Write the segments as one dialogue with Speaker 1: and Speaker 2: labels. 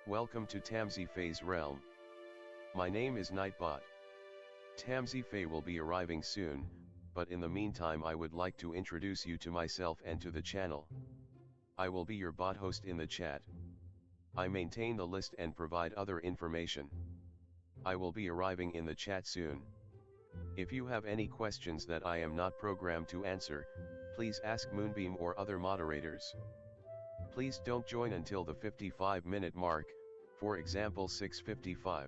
Speaker 1: Welcome to Tamsy Fae's realm. My name is Nightbot. Tamsy Fae will be arriving soon, but in the meantime I would like to introduce you to myself and to the channel. I will be your bot host in the chat. I maintain the list and provide other information. I will be arriving in the chat soon. If you have any questions that I am not programmed to answer, please ask Moonbeam or other moderators. Please don't join until the 55-minute mark, for example 6:55.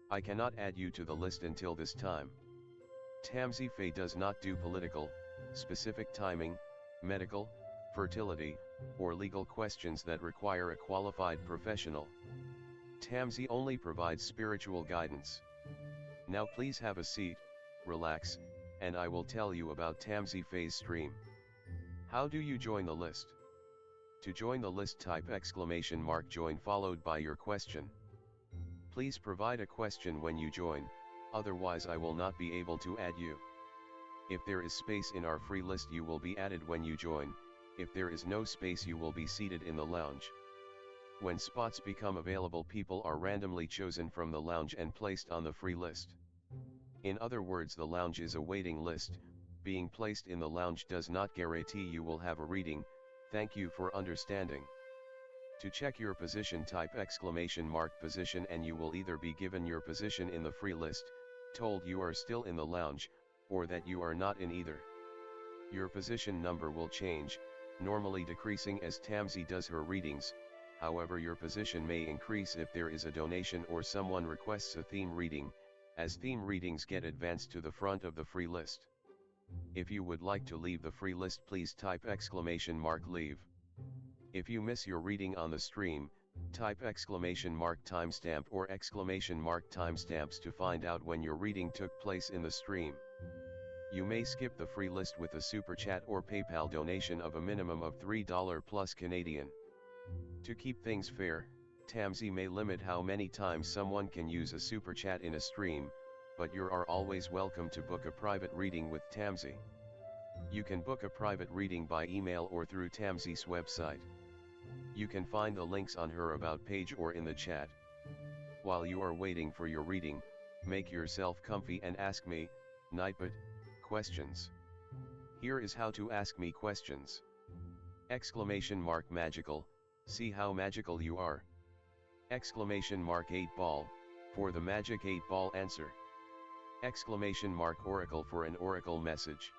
Speaker 1: I cannot add you to the list until this time. Tamsy Fae does not do political, specific timing, medical, fertility, or legal questions that require a qualified professional. Tamsy only provides spiritual guidance. Now please have a seat, relax, and I will tell you about Tamsy Fae's stream. How do you join the list? To join the list, type !join followed by your question. Please provide a question when you join, otherwise I will not be able to add you. If there is space in our free list you will be added when you join, if there is no space you will be seated in the lounge. When spots become available, people are randomly chosen from the lounge and placed on the free list. In other words, the lounge is a waiting list. Being placed in the lounge does not guarantee you will have a reading. Thank you for understanding. To check your position, type !position and you will either be given your position in the free list, told you are still in the lounge, or that you are not in either. Your position number will change, normally decreasing as Tamsy does her readings. However, your position may increase if there is a donation or someone requests a theme reading, as theme readings get advanced to the front of the free list. If you would like to leave the free list, please type !leave. If you miss your reading on the stream, type !timestamp or !timestamps to find out when your reading took place in the stream. You may skip the free list with a super chat or PayPal donation of a minimum of $3 plus Canadian. To keep things fair, Tamsy may limit how many times someone can use a super chat in a stream, but you are always welcome to book a private reading with Tamsy. You can book a private reading by email or through Tamsy's website. You can find the links on her about page or in the chat. While you are waiting for your reading, make yourself comfy and ask me, Nightbot, questions. Here is how to ask me questions. !magical, see how magical you are. !8 ball, for the magic 8 ball answer. !oracle for an oracle message.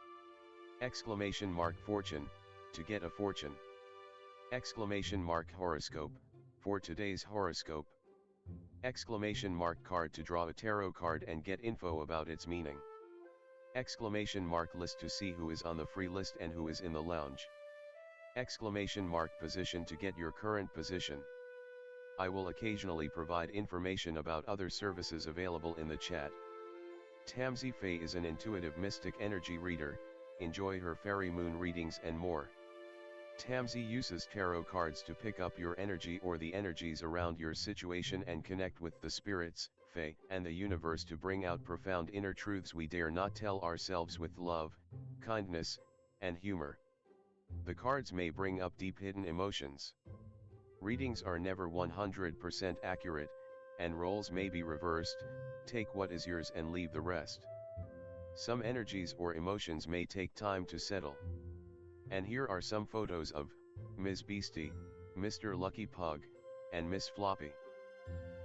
Speaker 1: !fortune, to get a fortune. !horoscope, for today's horoscope. !card to draw a tarot card and get info about its meaning. !list to see who is on the free list and who is in the lounge. !position to get your current position. I will occasionally provide information about other services available in the chat. Tamsy Fae is an intuitive mystic energy reader. Enjoy her fairy moon readings and more. Tamsy uses tarot cards to pick up your energy or the energies around your situation and connect with the spirits, Fae, and the universe to bring out profound inner truths we dare not tell ourselves with love, kindness, and humor. The cards may bring up deep hidden emotions. Readings are never 100% accurate, and roles may be reversed. Take what is yours and leave the rest. Some energies or emotions may take time to settle. And here are some photos of Ms. Beastie, Mr. Lucky Pug, and Miss Floppy.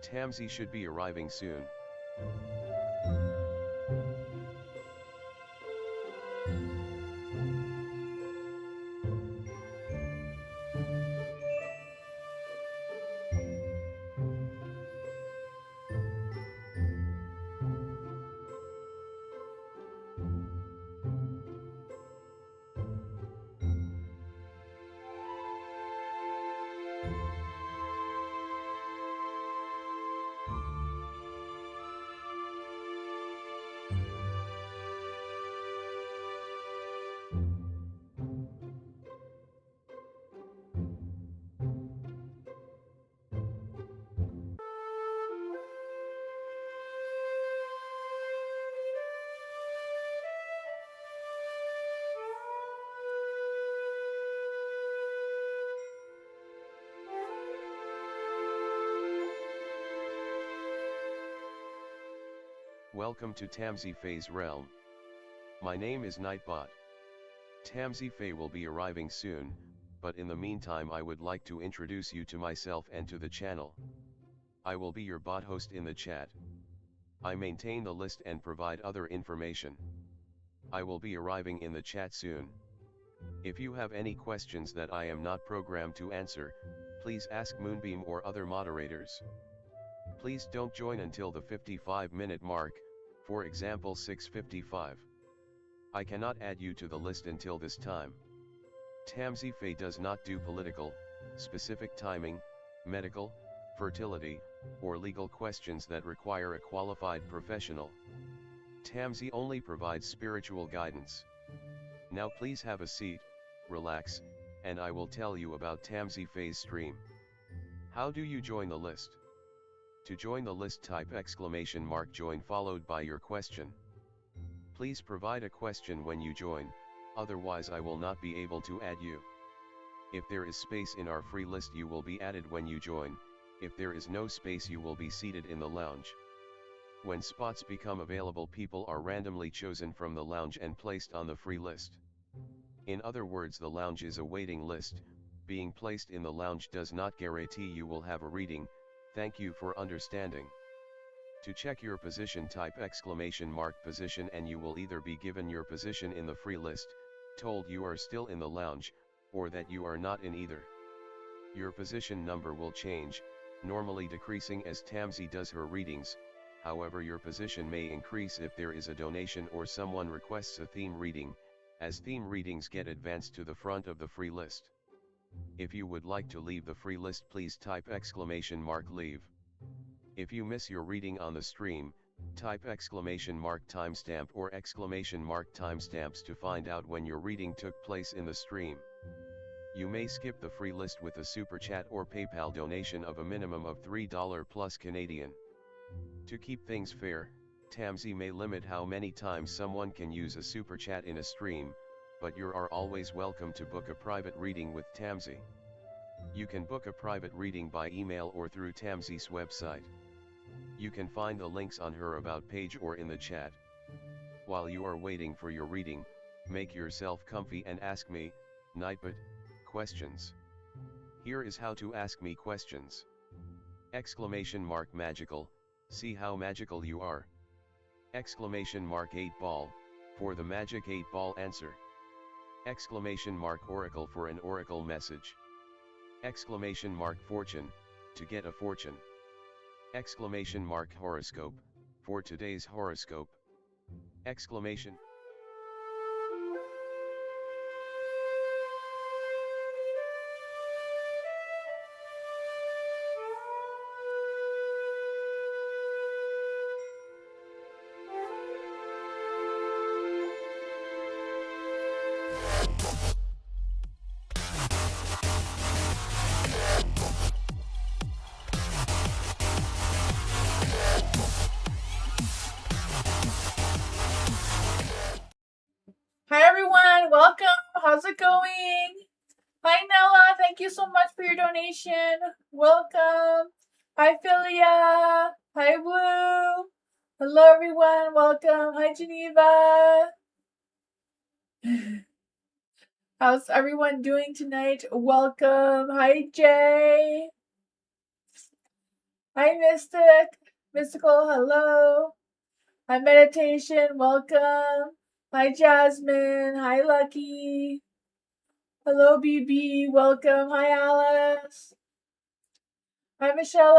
Speaker 1: Tamsy should be arriving soon. Welcome to Tamsy Fae's realm. My name is Nightbot. Tamsy Fae will be arriving soon, but in the meantime I would like to introduce you to myself and to the channel. I will be your bot host in the chat. I maintain the list and provide other information. I will be arriving in the chat soon. If you have any questions that I am not programmed to answer, please ask Moonbeam or other moderators. Please don't join until the 55-minute mark, for example 6:55. I cannot add you to the list until this time. Tamsy Fae does not do political, specific timing, medical, fertility, or legal questions that require a qualified professional. Tamsy only provides spiritual guidance. Now please have a seat, relax, and I will tell you about Tamsy Fae's stream. How do you join the list? To join the list, type !join followed by your question. Please provide a question when you join, otherwise I will not be able to add you. If there is space in our free list, you will be added when you join. If there is no space, you will be seated in the lounge. When spots become available, people are randomly chosen from the lounge and placed on the free list. In other words, the lounge is a waiting list. Being placed in the lounge does not guarantee you will have a reading. Thank you for understanding. To check your position, type !position and you will either be given your position in the free list, told you are still in the lounge, or that you are not in either. Your position number will change, normally decreasing as Tamsy does her readings. However, your position may increase if there is a donation or someone requests a theme reading, as theme readings get advanced to the front of the free list. If you would like to leave the free list, please type !leave. If you miss your reading on the stream, type !timestamp or !timestamps to find out when your reading took place in the stream. You may skip the free list with a super chat or PayPal donation of a minimum of $3 plus Canadian. To keep things fair, Tamsy may limit how many times someone can use a super chat in a stream, but you are always welcome to book a private reading with Tamsy. You can book a private reading by email or through Tamsy's website. You can find the links on her About page or in the chat. While you are waiting for your reading, make yourself comfy and ask me, Nightbot, questions. Here is how to ask me questions. !magical, see how magical you are. !8 ball, for the magic 8 ball answer. !oracle for an oracle message. !fortune, to get a fortune. !horoscope, for today's horoscope. Exclamation.
Speaker 2: Hi everyone, welcome. How's it going? Hi Nella, thank you so much for your donation. Welcome. Hi Philia. Hi Blue. Hello everyone, welcome. Hi Geneva. How's everyone doing tonight? Welcome. Hi Jay. Hi Mystical, hello. Hi Meditation, welcome. Hi Jasmine. Hi Lucky. Hello BB, welcome. Hi Alice. Hi Michelle.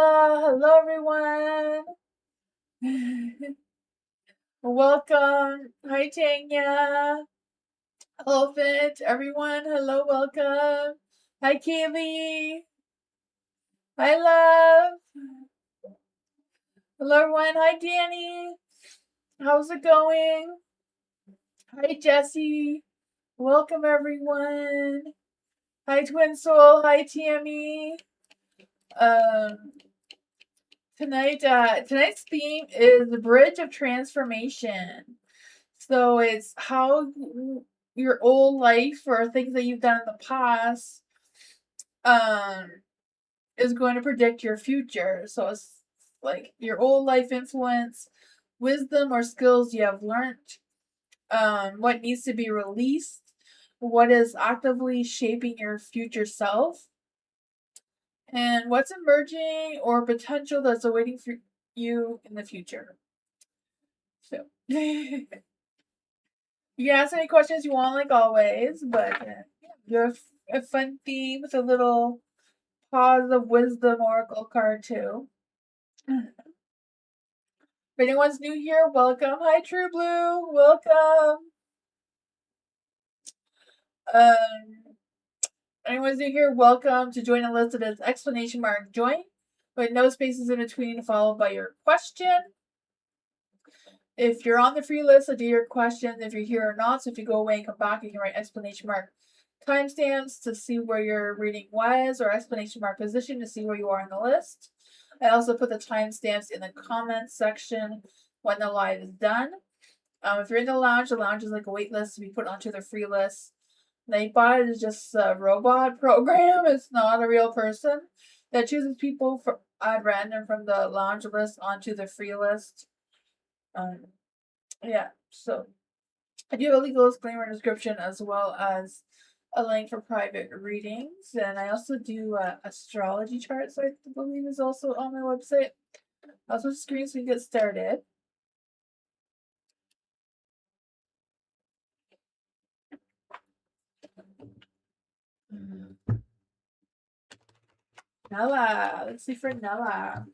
Speaker 2: Hello everyone. Welcome. Hi Tanya. Hello Fit, everyone. Hello, welcome. Hi Kaylee. Hi Love. Hello everyone. Hi Danny. How's it going? Hi Jessie. Welcome everyone. Hi Twin Soul. Hi Tammy. Tonight's theme is the Bridge of Transformation. So it's how your old life or things that you've done in the past is going to predict your future. So it's like your old life influence wisdom or skills you have learned, what needs to be released, what is actively shaping your future self, and what's emerging or potential that's awaiting for you in the future. So, you can ask any questions you want, like always, but you have a fun theme with a little positive wisdom oracle card too. If anyone's new here, welcome. Hi, True Blue. Welcome. Anyone's new here, welcome to join a list that is exclamation mark join with no spaces in between, followed by your question. If you're on the free list, I'll do your questions if you're here or not. So if you go away and come back, you can write exclamation mark timestamps to see where your reading was, or exclamation mark position to see where you are on the list. I also put the timestamps in the comments section when the live is done. If you're in the lounge is like a wait list to be put onto the free list. Nightbot is just a robot program. It's not a real person that chooses people at random from the lounge list onto the free list. Yeah, so I do have a legal disclaimer description as well as a link for private readings, and I also do astrology charts. I believe is also on my website. I'll switch screens so we get started. Nella, let's see for Nella.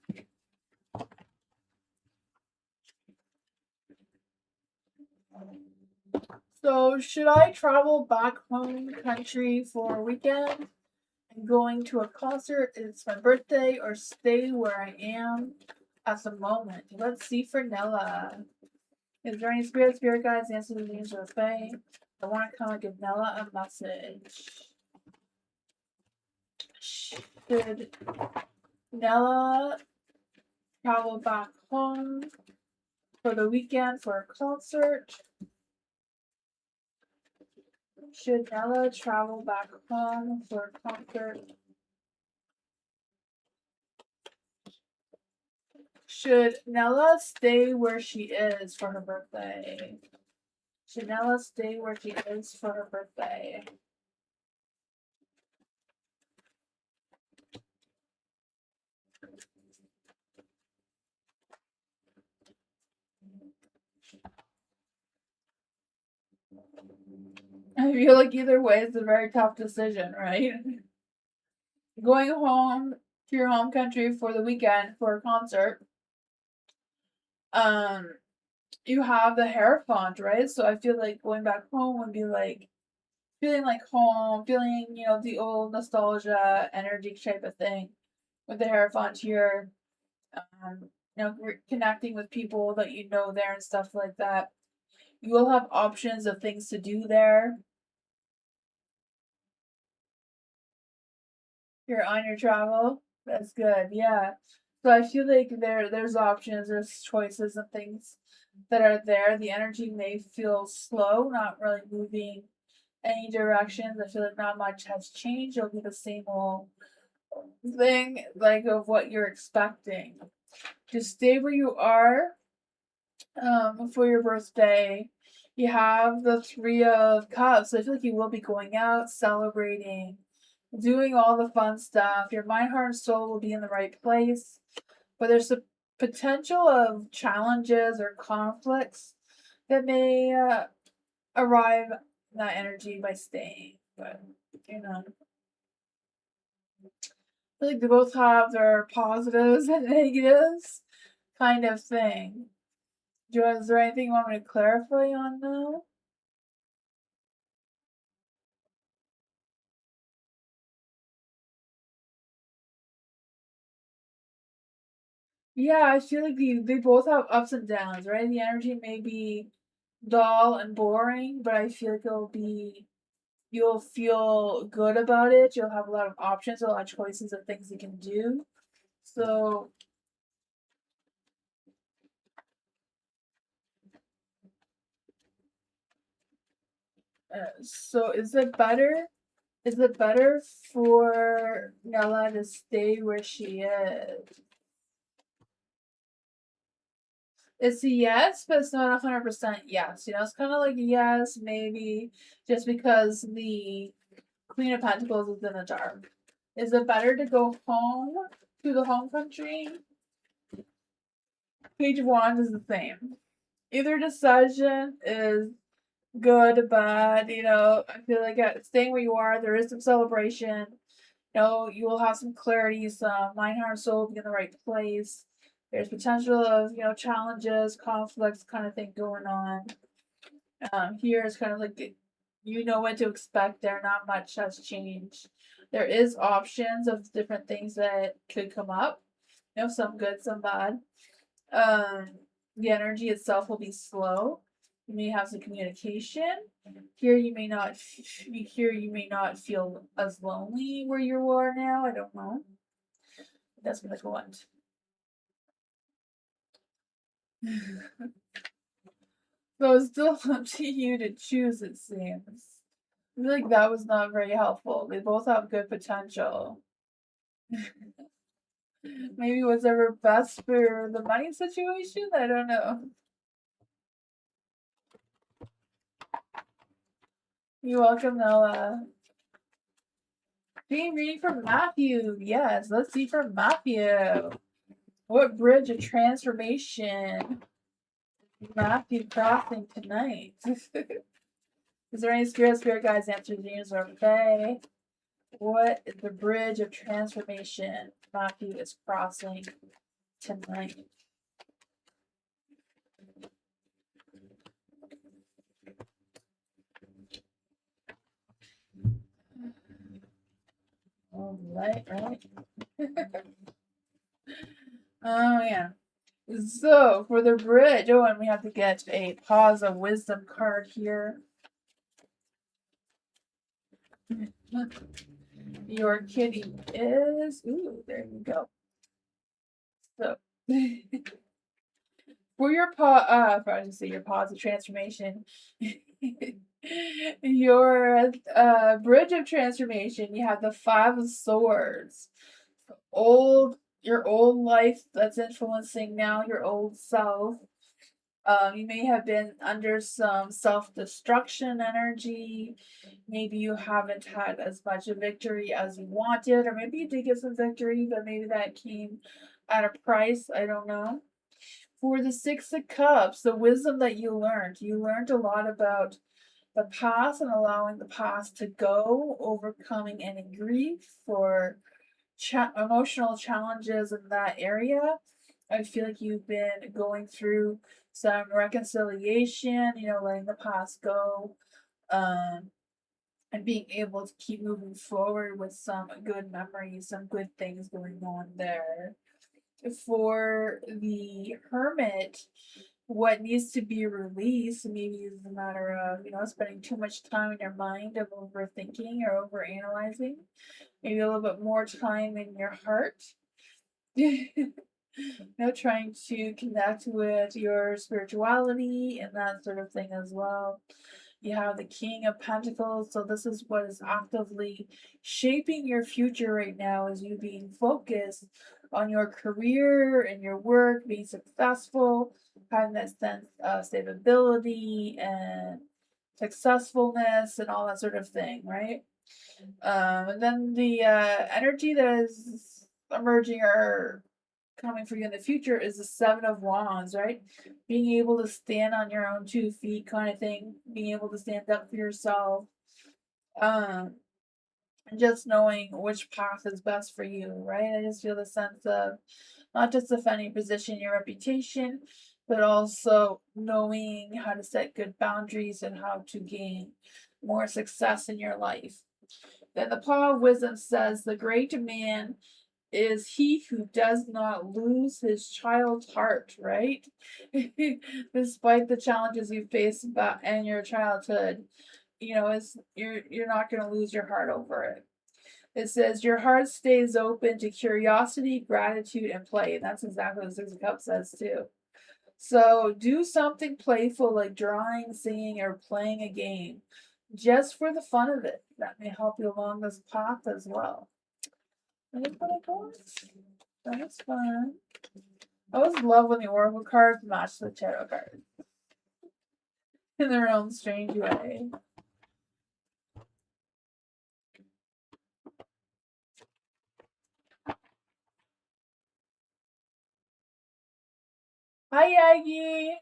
Speaker 2: So, should I travel back home country for a weekend and going to a concert? It's my birthday, or stay where I am at the moment? Let's see for Nella. Is there any spirit guides, answer the names of the Fae? I want to come and give Nella a message. Should Nella travel back home for the weekend for a concert? Should Nella travel back home for a concert? Should Nella stay where she is for her birthday? Should Nella stay where she is for her birthday? I feel like either way it's a very tough decision, right? Going home to your home country for the weekend for a concert. You have the Hierophant, right? So I feel like going back home would be like feeling like home, feeling, the old nostalgia energy type of thing with the Hierophant here. Connecting with people that you know there and stuff like that. You will have options of things to do there. You're on your travel. That's good. Yeah. So I feel like there's options, there's choices and things that are there. The energy may feel slow, not really moving any directions. I feel like not much has changed. It'll be the same old thing, like of what you're expecting. Just stay where you are for your birthday. You have the Three of Cups. So I feel like you will be going out, celebrating, doing all the fun stuff. Your mind, heart, and soul will be in the right place. But there's a potential of challenges or conflicts that may arrive in that energy by staying. But, I feel like they both have their positives and negatives kind of thing. Is there anything you want me to clarify on now? Yeah, I feel like they both have ups and downs, right? The energy may be dull and boring, but I feel like you'll feel good about it. You'll have a lot of options, a lot of choices of things you can do. So, is it better? Is it better for Nella to stay where she is? It's a yes, but it's not 100% yes. You know, it's kind of like yes, maybe, just because the Queen of Pentacles is in the dark. Is it better to go home to the home country? Page of Wands is the same. Either decision is good, bad. You know, I feel like staying where you are, there is some celebration. You know, you will have some clarity, some mind, heart, soul be in the right place. There's potential of, you know, challenges, conflicts kind of thing going on. Here is kind of like, you know what to expect there. Not much has changed. There is options of different things that could come up. You know, some good, some bad. Um, the energy itself will be slow. You may have some communication. Here you may not. Here you may not feel as lonely where you are now. I don't know. That's gonna go on. So it's still up to you to choose. It seems. I feel like that was not very helpful. They both have good potential. Maybe whatever best for the money situation. I don't know. You're welcome, Noah. Being reading for Matthew. Yes, let's see for Matthew. What bridge of transformation Matthew crossing tonight? Is there any spirit guides, answers, dreams, or fae? What is the bridge of transformation Matthew is crossing tonight? All right. Oh yeah. So for the bridge, oh, and we have to get a pause of wisdom card here. Your kitty is, ooh, there you go. So for your I was say your pause of transformation, your bridge of transformation, you have the Five of Swords. Your old life that's influencing now your old self. You may have been under some self-destruction energy. Maybe you haven't had as much of victory as you wanted, or maybe you did get some victory, but maybe that came at a price. I don't know. For the Six of Cups, the wisdom that you learned a lot about the past and allowing the past to go, overcoming any grief or emotional challenges in that area. I feel like you've been going through some reconciliation, you know, letting the past go, and being able to keep moving forward with some good memories, some good things going on there. For the Hermit, what needs to be released maybe is a matter of, you know, spending too much time in your mind of overthinking or overanalyzing. Maybe a little bit more time in your heart. You know, trying to connect with your spirituality and that sort of thing as well. You have the King of Pentacles, so this is what is actively shaping your future right now, is you being focused on your career and your work, being successful, having that sense of stability and successfulness and all that sort of thing, right? And then the energy that is emerging or coming for you in the future is the Seven of Wands, right? Being able to stand on your own 2 feet, kind of thing. Being able to stand up for yourself. And just knowing which path is best for you, right? I just feel the sense of not just defending position, your reputation, but also knowing how to set good boundaries and how to gain more success in your life. Then the Paw of Wisdom says, the great man is he who does not lose his child's heart, right? Despite the challenges you face in your childhood, you know, you're not going to lose your heart over it. It says your heart stays open to curiosity, gratitude, and play. And that's exactly what the Six of Cups says too. So do something playful like drawing, singing, or playing a game, just for the fun of it. That may help you along this path as well. That's fun. I always love when the oracle cards match the tarot cards in their own strange way. Hi, Aggie.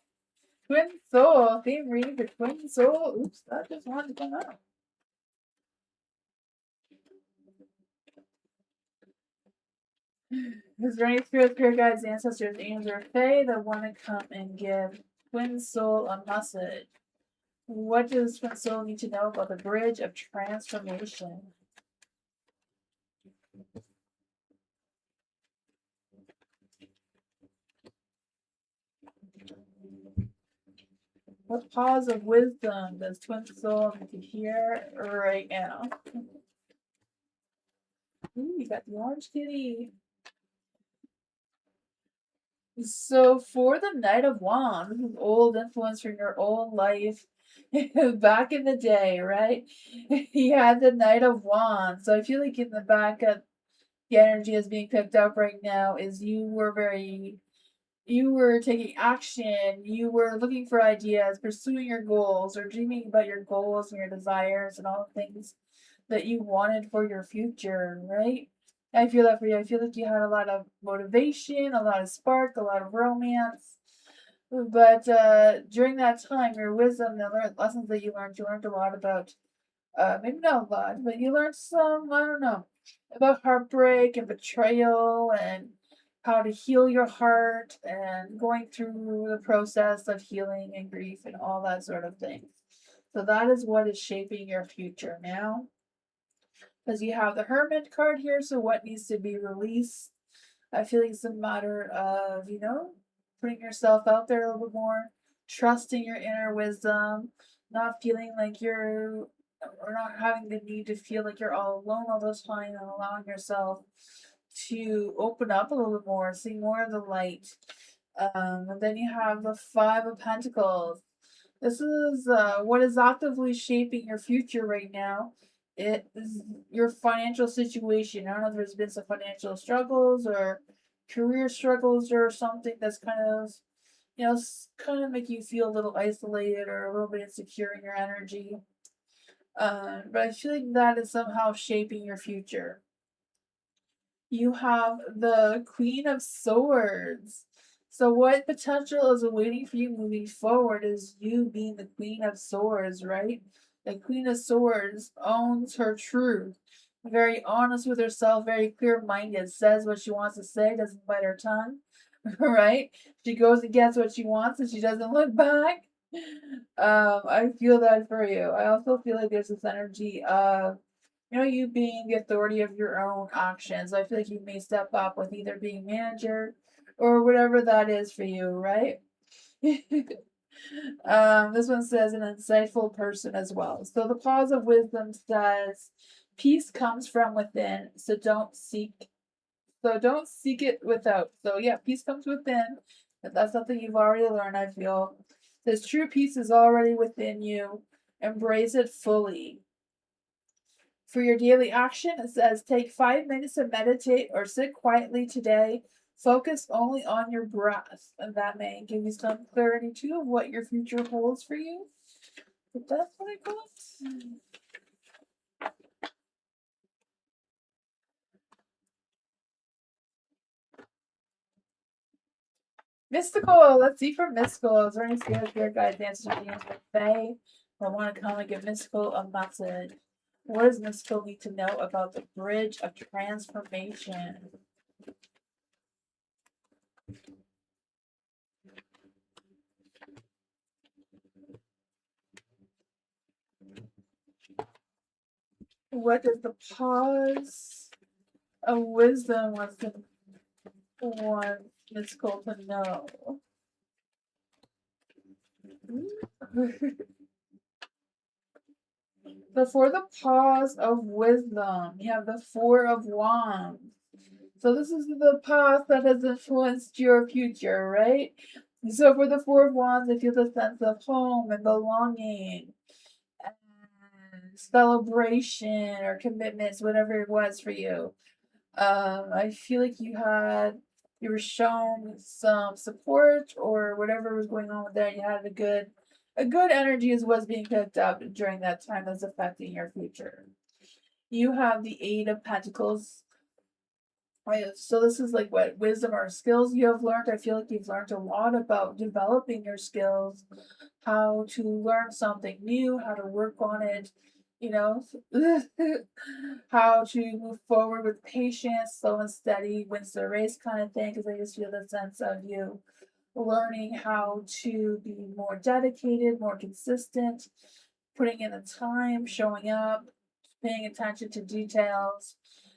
Speaker 2: Twin Soul. Theme reading for Twin Soul. Oops, that just wanted to come out. Is there any spirit guides, ancestors, angels, or fae that want to come and give Twin Soul a message? What does Twin Soul need to know about the bridge of transformation? What pause of wisdom does Twin Soul need to hear right now? Ooh, you got the orange kitty. So for the Knight of Wands, this is old influence from your old life back in the day, right? He had the Knight of Wands. So I feel like in the back of the energy that's being picked up right now is you were taking action, you were looking for ideas, pursuing your goals, or dreaming about your goals and your desires and all the things that you wanted for your future, right? I feel that for you. I feel like you had a lot of motivation, a lot of spark, a lot of romance. But during that time, your wisdom, the lessons that you learned a lot about, maybe not a lot, but you learned some, I don't know, about heartbreak and betrayal and how to heal your heart and going through the process of healing and grief and all that sort of thing. So that is what is shaping your future now. Because you have the Hermit card here, so what needs to be released? I feel like it's a matter of, putting yourself out there a little bit more, trusting your inner wisdom, not feeling like you're, or not having the need to feel like you're all alone all the time, and allowing yourself to open up a little bit more, see more of the light. And then you have the Five of Pentacles. This is what is actively shaping your future right now. It is your financial situation. I don't know if there's been some financial struggles or career struggles or something that's kind of make you feel a little isolated or a little bit insecure in your energy. But I feel like that is somehow shaping your future. You have the Queen of Swords. So, what potential is awaiting for you moving forward is you being the Queen of Swords, right? The Queen of Swords owns her truth, very honest with herself, very clear minded, says what she wants to say, doesn't bite her tongue, right? She goes and gets what she wants and she doesn't look back. I feel that for you. I also feel like there's this energy of you being the authority of your own actions. I feel like you may step up with either being manager or whatever that is for you, right? This one says an insightful person as well. So the pause of wisdom says peace comes from within, so don't seek it without. So yeah, peace comes within. But that's something you've already learned, I feel. This true peace is already within you. Embrace it fully. For your daily action, it says take 5 minutes to meditate or sit quietly today. Focus only on your breath, and that may give you some clarity too of what your future holds for you. But that's what I got. Mystical. Let's see for mystical. Is there any spirit guides, answers, or fae? I want to come and give mystical a message. What does mystical need to know about the bridge of transformation? What does the pause of wisdom want mystical to know? Before the pause of wisdom, you have the Four of Wands. So this is the past that has influenced your future, right? So for the Four of Wands, I feel the sense of home and belonging and celebration or commitments, whatever it was for you. I feel like you you were shown some support or whatever was going on with that. You had a good energy is what's being picked up during that time that's affecting your future. You have the Eight of Pentacles. Right, so this is like what wisdom or skills you have learned. I feel like you've learned a lot about developing your skills, how to learn something new, how to work on it, you know, how to move forward with patience, slow and steady, wins the race kind of thing. Because I just feel the sense of you learning how to be more dedicated, more consistent, putting in the time, showing up, paying attention to details,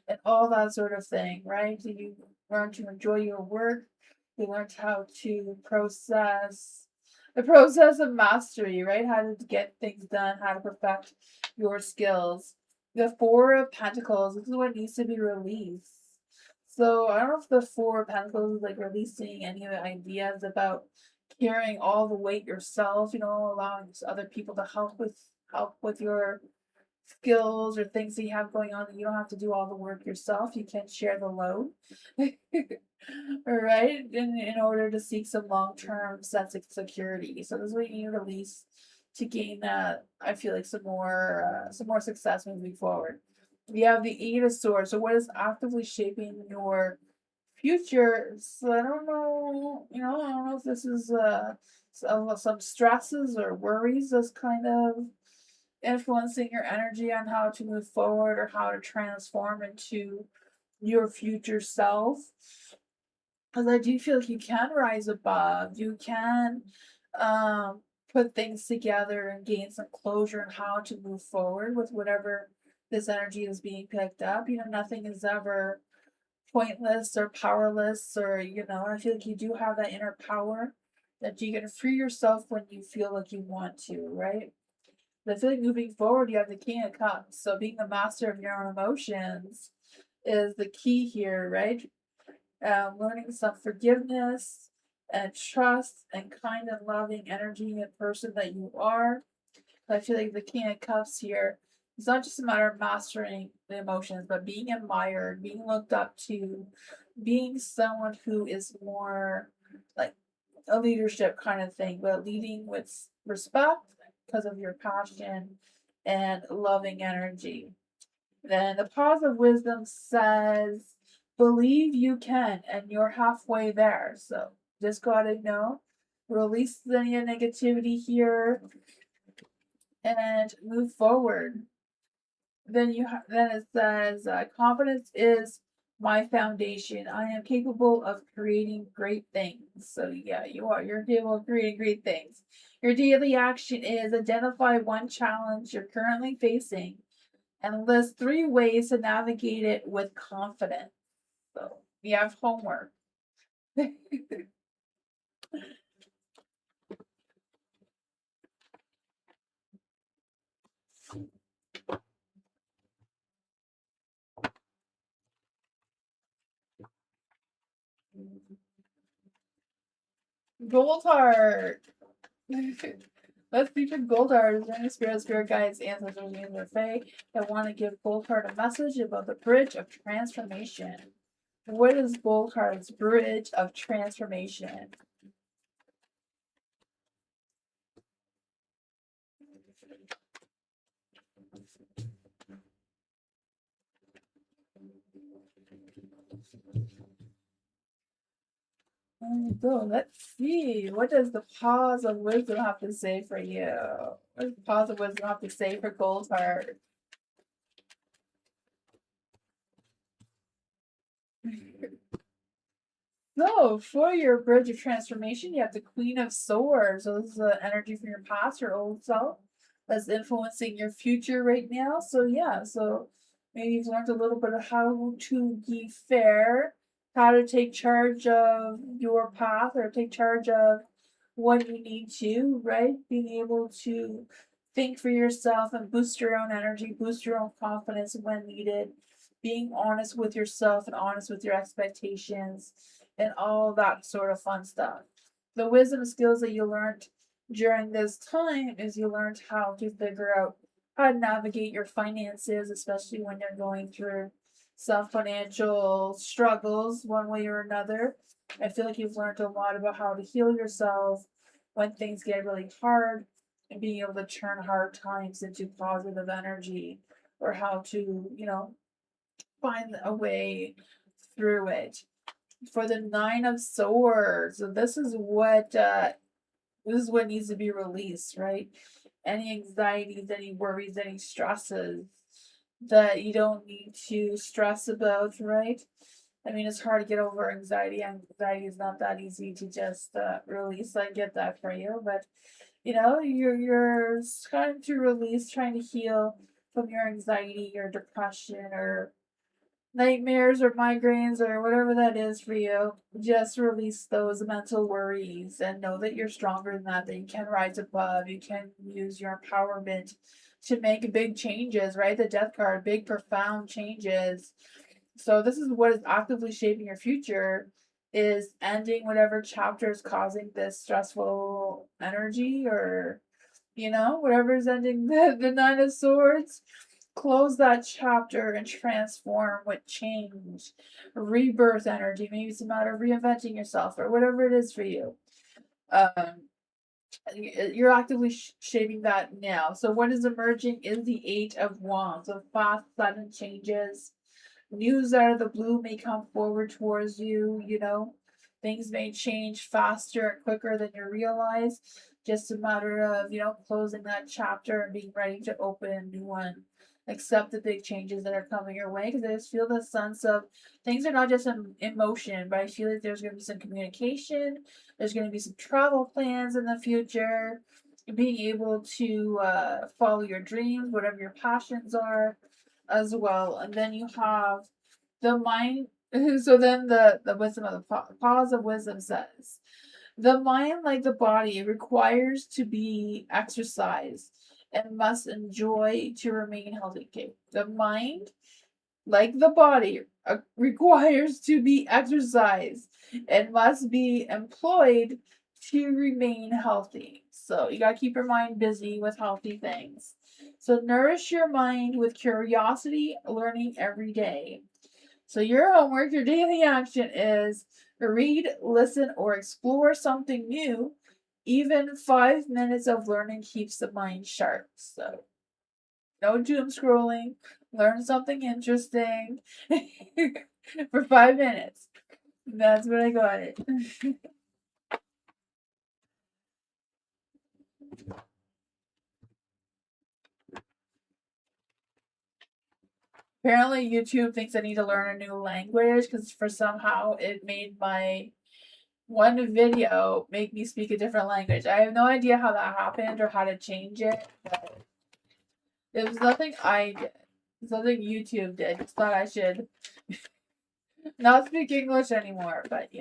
Speaker 2: and all that sort of thing, right? You learn to enjoy your work. You learned how to process the process of mastery, right? How to get things done, how to perfect your skills. The Four of Pentacles, this is what needs to be released. So I don't know if the Four of Pentacles is like releasing any of the ideas about carrying all the weight yourself, allowing other people to help with your skills or things that you have going on that you don't have to do all the work yourself. You can share the load. Right? In order to seek some long-term sense of security. So this is what you need to release to gain I feel like some more success moving forward. You have the Eight of Swords. So what is actively shaping your future? So I don't know, I don't know if this is some stresses or worries that's kind of influencing your energy on how to move forward or how to transform into your future self. Because I do feel like you can rise above, you can put things together and gain some closure on how to move forward with whatever this energy is being picked up. Nothing is ever pointless or powerless, or I feel like you do have that inner power that you can free yourself when you feel like you want to, right? But I feel like moving forward, you have the King of Cups. So being the master of your own emotions is the key here, right? Learning some forgiveness and trust and kind and loving energy and person that you are. I feel like the King of Cups here is not just a matter of mastering the emotions, but being admired, being looked up to, being someone who is more like a leadership kind of thing, but leading with respect because of your passion and loving energy. Then the pause of wisdom says, believe you can, and you're halfway there. So just gotta release the negativity here and move forward. Then then it says, confidence is my foundation. I am capable of creating great things. So yeah, you are. You're capable of creating great things. Your daily action is identify one challenge you're currently facing and list 3 ways to navigate it with confidence. So you have homework. Gold heart. Let's feature gold heart. Is there any spirit guides, ancestors, or fae that want to give gold heart a message about the bridge of transformation? What is gold heart's bridge of transformation? Let's see. What does the pause of wisdom have to say for you? What does the pause of wisdom have to say for gold heart? So, for your bridge of transformation, you have the Queen of Swords. So, this is the energy from your past, your old self, that's influencing your future right now. So, yeah, so maybe you've learned a little bit of how to be fair, how to take charge of your path or take charge of what you need to, right? Being able to think for yourself and boost your own energy, boost your own confidence when needed, being honest with yourself and honest with your expectations and all that sort of fun stuff. The wisdom skills that you learned during this time is you learned how to figure out how to navigate your finances, especially when you're going through some financial struggles one way or another. I feel like you've learned a lot about how to heal yourself when things get really hard, and being able to turn hard times into positive energy, or how to, find a way through it. For the Nine of Swords, so this is what needs to be released, right? Any anxieties, any worries, any stresses that you don't need to stress about, right? I mean, it's hard to get over anxiety. Anxiety is not that easy to just release. I get that for you, but you're trying to release, trying to heal from your anxiety, your depression, or nightmares, or migraines, or whatever that is for you. Just release those mental worries and know that you're stronger than that. That you can rise above. You can use your empowerment to make big changes. Right, the Death card, big profound changes. So this is what is actively shaping your future, is ending whatever chapter is causing this stressful energy, or whatever is ending the Nine of Swords. Close that chapter and transform with change, rebirth energy. Maybe it's a matter of reinventing yourself, or whatever it is for you. You're actively shaping that now. So what is emerging is the Eight of Wands. So fast, sudden changes. News out of the blue may come forward towards you. Things may change faster and quicker than you realize. Just a matter of, closing that chapter and being ready to open a new one. Accept the big changes that are coming your way, because I just feel the sense of things are not just in motion, but I feel like there's going to be some communication. There's going to be some travel plans in the future. Being able to follow your dreams, whatever your passions are, as well. And then you have the mind. So then the wisdom of the pause of wisdom says, the mind, like the body, requires to be exercised and must enjoy to remain healthy. Okay. The mind, like the body, requires to be exercised and must be employed to remain healthy. So you got to keep your mind busy with healthy things. So nourish your mind with curiosity, learning every day. So your homework, your daily action is read, listen, or explore something new. Even 5 minutes of learning keeps the mind sharp. So no doom scrolling. Learn something interesting for 5 minutes. That's what I got it. Apparently, YouTube thinks I need to learn a new language, because for somehow it made my one video make me speak a different language. I have no idea how that happened or how to change it, but it was nothing I did. It's something YouTube did. Just thought I should not speak English anymore, but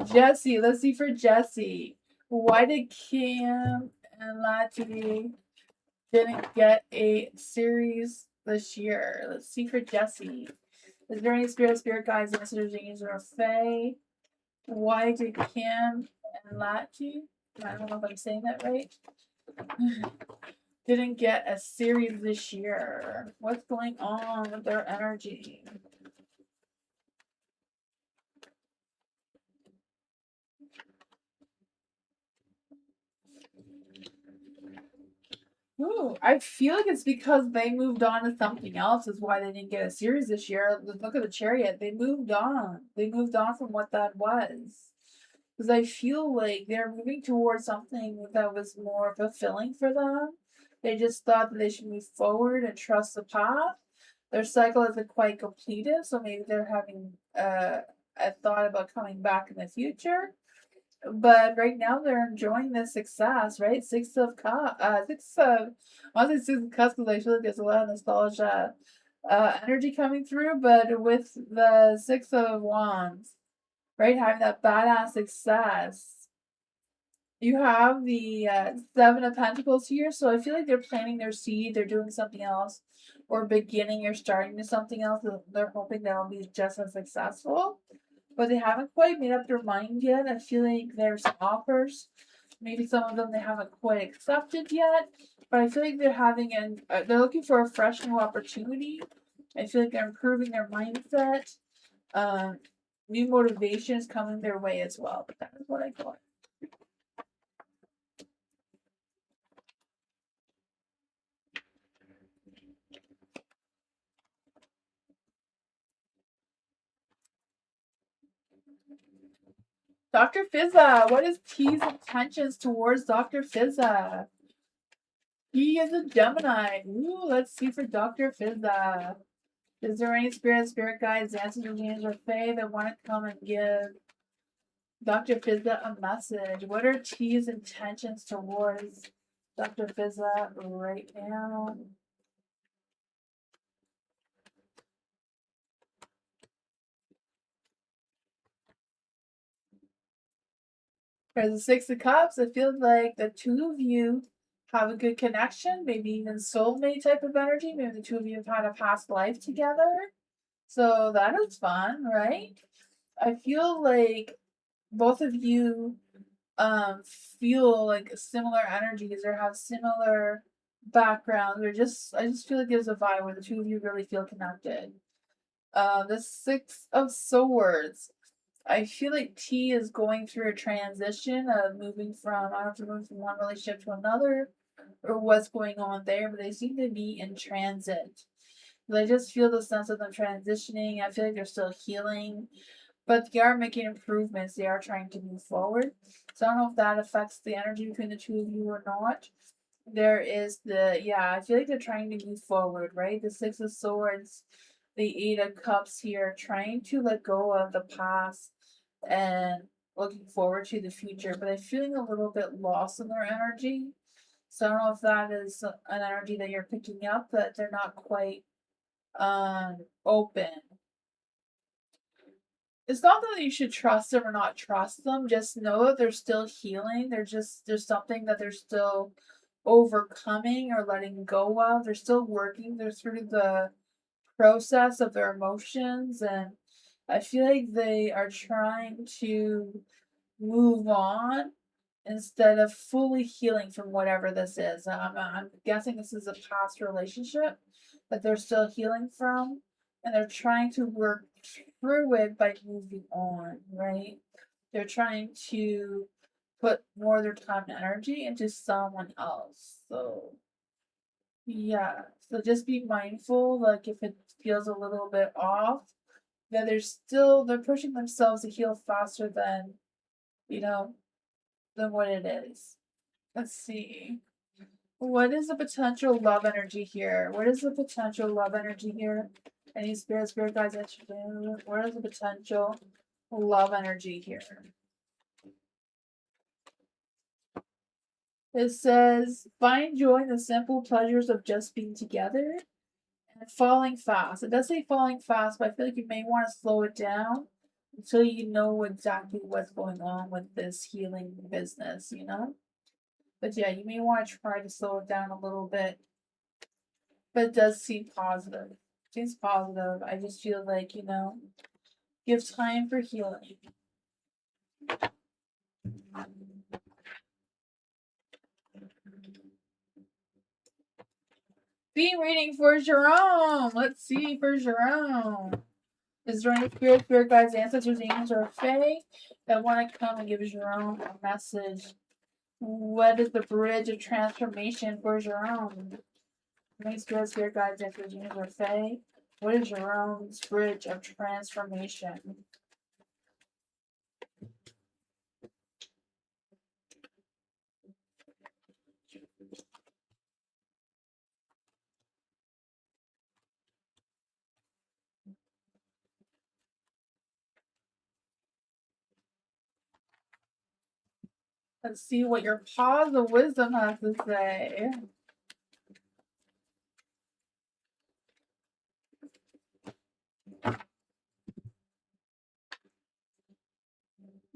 Speaker 2: Jesse, let's see for Jesse. Why did Kim and Lati didn't get a series this year? Let's see for Jesse. Is there any spirit guides, messages, angels, or Fae? Why did Kim and Lati, I don't know if I'm saying that right, didn't get a series this year? What's going on with their energy? Ooh, I feel like it's because they moved on to something else is why they didn't get a series this year. Look at the Chariot. They moved on. They moved on from what that was. Because I feel like they're moving towards something that was more fulfilling for them. They just thought that they should move forward and trust the path. Their cycle isn't quite completed, so maybe they're having a thought about coming back in the future. But right now they're enjoying the success, right? Six of cups. I say six of cups because I feel like there's a lot of nostalgia, energy coming through. But with the Six of Wands, right, having that badass success, you have the Seven of Pentacles here. So I feel like they're planting their seed. They're doing something else, or beginning or starting to something else. They're hoping that'll be just as successful, but they haven't quite made up their mind yet. I feel like there's offers. Maybe some of them they haven't quite accepted yet, but I feel like they're having they're looking for a fresh new opportunity. I feel like they're improving their mindset. new motivations coming their way as well. But that is what I got. Dr. Fizza, what is T's intentions towards Dr. Fizza? He is a Gemini. Ooh, let's see for Dr. Fizza. Is there any spirit guides, ancestors, angels, or fae that want to come and give Dr. Fizza a message? What are T's intentions towards Dr. Fizza right now? There's the Six of Cups. I feel like the two of you have a good connection, maybe even soulmate type of energy. Maybe the two of you have had a past life together. So that is fun, right? I feel like both of you feel like similar energies or have similar backgrounds, or I just feel like there's a vibe where the two of you really feel connected. The Six of Swords. I feel like T is going through a transition of moving from, I don't know if you're moving from one relationship to another or what's going on there, but they seem to be in transit. But I just feel the sense of them transitioning. I feel like they're still healing, but they are making improvements. They are trying to move forward. So I don't know if that affects the energy between the two of you or not. There is I feel like they're trying to move forward, right? The Six of Swords, the Eight of Cups here, trying to let go of the past and looking forward to the future, but I'm feeling a little bit lost in their energy. So I don't know if that is an energy that you're picking up, that they're not quite open. It's not that you should trust them or not trust them, just know that they're still healing. There's something that they're still overcoming or letting go of. They're still working. They're through the process of their emotions, and I feel like they are trying to move on instead of fully healing from whatever this is. I'm guessing this is a past relationship that they're still healing from, and they're trying to work through it by moving on, right? They're trying to put more of their time and energy into someone else. So, yeah. So just be mindful, like if it feels a little bit off, that they're pushing themselves to heal faster than, you know, than what it is. Let's see. What is the potential love energy here? What is the potential love energy here? Any spirit guides that you do? What is the potential love energy here? It says, find joy in the simple pleasures of just being together and falling fast. It does say falling fast, but I feel like you may want to slow it down until you know exactly what's going on with this healing business, you know? But yeah, you may want to try to slow it down a little bit. But it does seem positive. Seems positive. I just feel like, give time for healing. Theme reading for Jerome. Let's see for Jerome. Is there any spirit guides, ancestors, angels, or fae that want to come and give Jerome a message? What is the bridge of transformation for Jerome? Any spirit guides, ancestors, angels, or fae? What is Jerome's bridge of transformation? Let's see what your pause of wisdom has to say.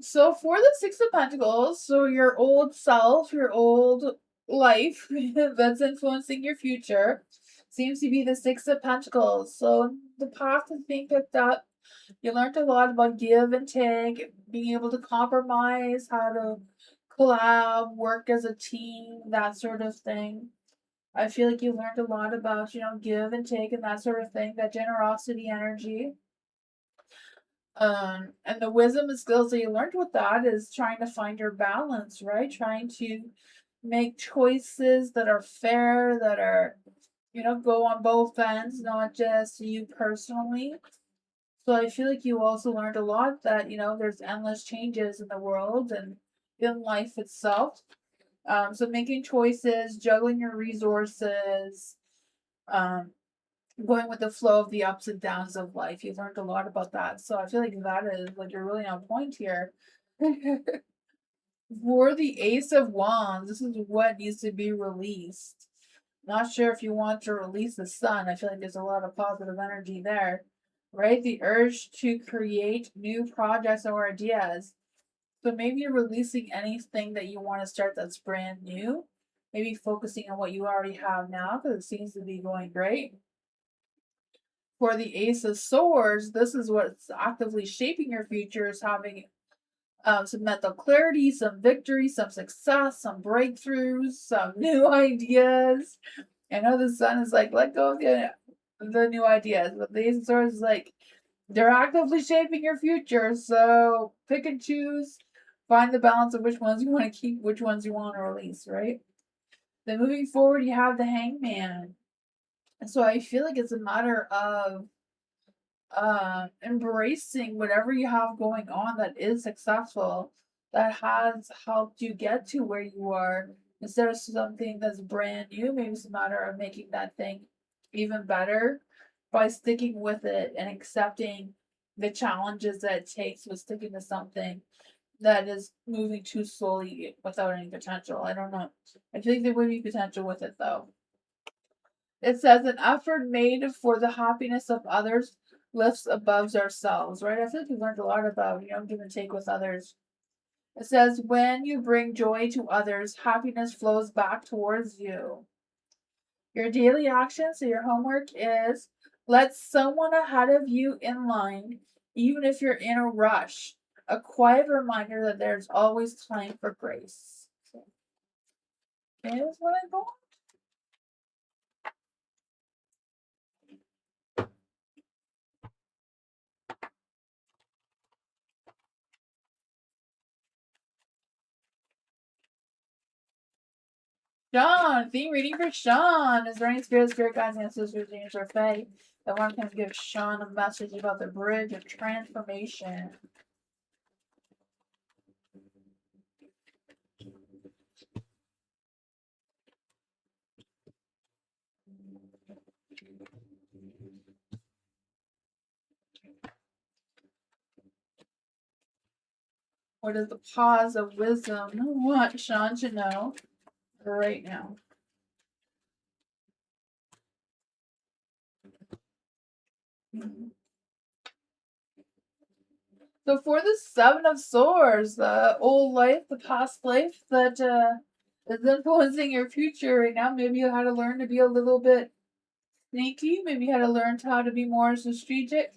Speaker 2: So for the Six of Pentacles, so your old self, your old life that's influencing your future, seems to be the Six of Pentacles. So the path is being picked up. You learned a lot about give and take, being able to compromise, how to collab, work as a team, that sort of thing. I feel like you learned a lot about, give and take and that sort of thing, that generosity energy. And the wisdom and skills that you learned with that is trying to find your balance, right? Trying to make choices that are fair, that are, go on both ends, not just you personally. So I feel like you also learned a lot that, there's endless changes in the world and in life itself. So making choices, juggling your resources, um, going with the flow of the ups and downs of life. You learned a lot about that. So I feel like that is like you're really on point here. For the Ace of Wands, this is what needs to be released. Not sure if you want to release the sun. I feel like there's a lot of positive energy there, right? The urge to create new projects or ideas. So maybe you're releasing anything that you want to start that's brand new. Maybe focusing on what you already have now because it seems to be going great. For the Ace of Swords, this is what's actively shaping your future is having some mental clarity, some victory, some success, some breakthroughs, some new ideas. I know the sun is like, let go of the new ideas, but the Ace of Swords is like, they're actively shaping your future. So pick and choose, find the balance of which ones you want to keep, which ones you want to release, right? Then moving forward, you have the Hangman. And so I feel like it's a matter of embracing whatever you have going on that is successful, that has helped you get to where you are, instead of something that's brand new. Maybe it's a matter of making that thing even better by sticking with it and accepting the challenges that it takes with sticking to something that is moving too slowly without any potential. I don't know. I think there would be potential with it though. It says an effort made for the happiness of others lifts above ourselves, right? I think we've learned a lot about, give and take with others. It says when you bring joy to others, happiness flows back towards you. Your daily action, so your homework is let someone ahead of you in line, even if you're in a rush. A quiet reminder that there's always time for grace. So, here's what I got. Sean, theme reading for Sean. Is there any spirit guides, ancestors, angels, or fae that want to give Sean a message about the bridge of transformation? What is the pause of wisdom? Want Sean to know right now. So for the Seven of Swords, the old life, the past life that is influencing your future right now, maybe you had to learn to be a little bit sneaky. Maybe you had to learn how to be more strategic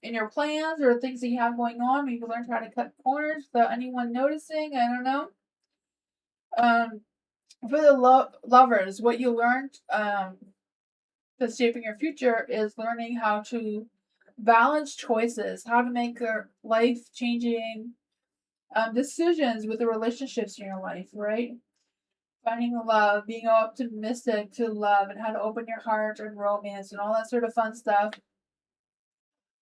Speaker 2: in your plans or things that you have going on. Maybe learn how to cut corners without anyone noticing. I don't know. For the lovers, what you learned that's shaping your future is learning how to balance choices, how to make life changing decisions with the relationships in your life, right? Finding love, being optimistic to love, and how to open your heart and romance and all that sort of fun stuff.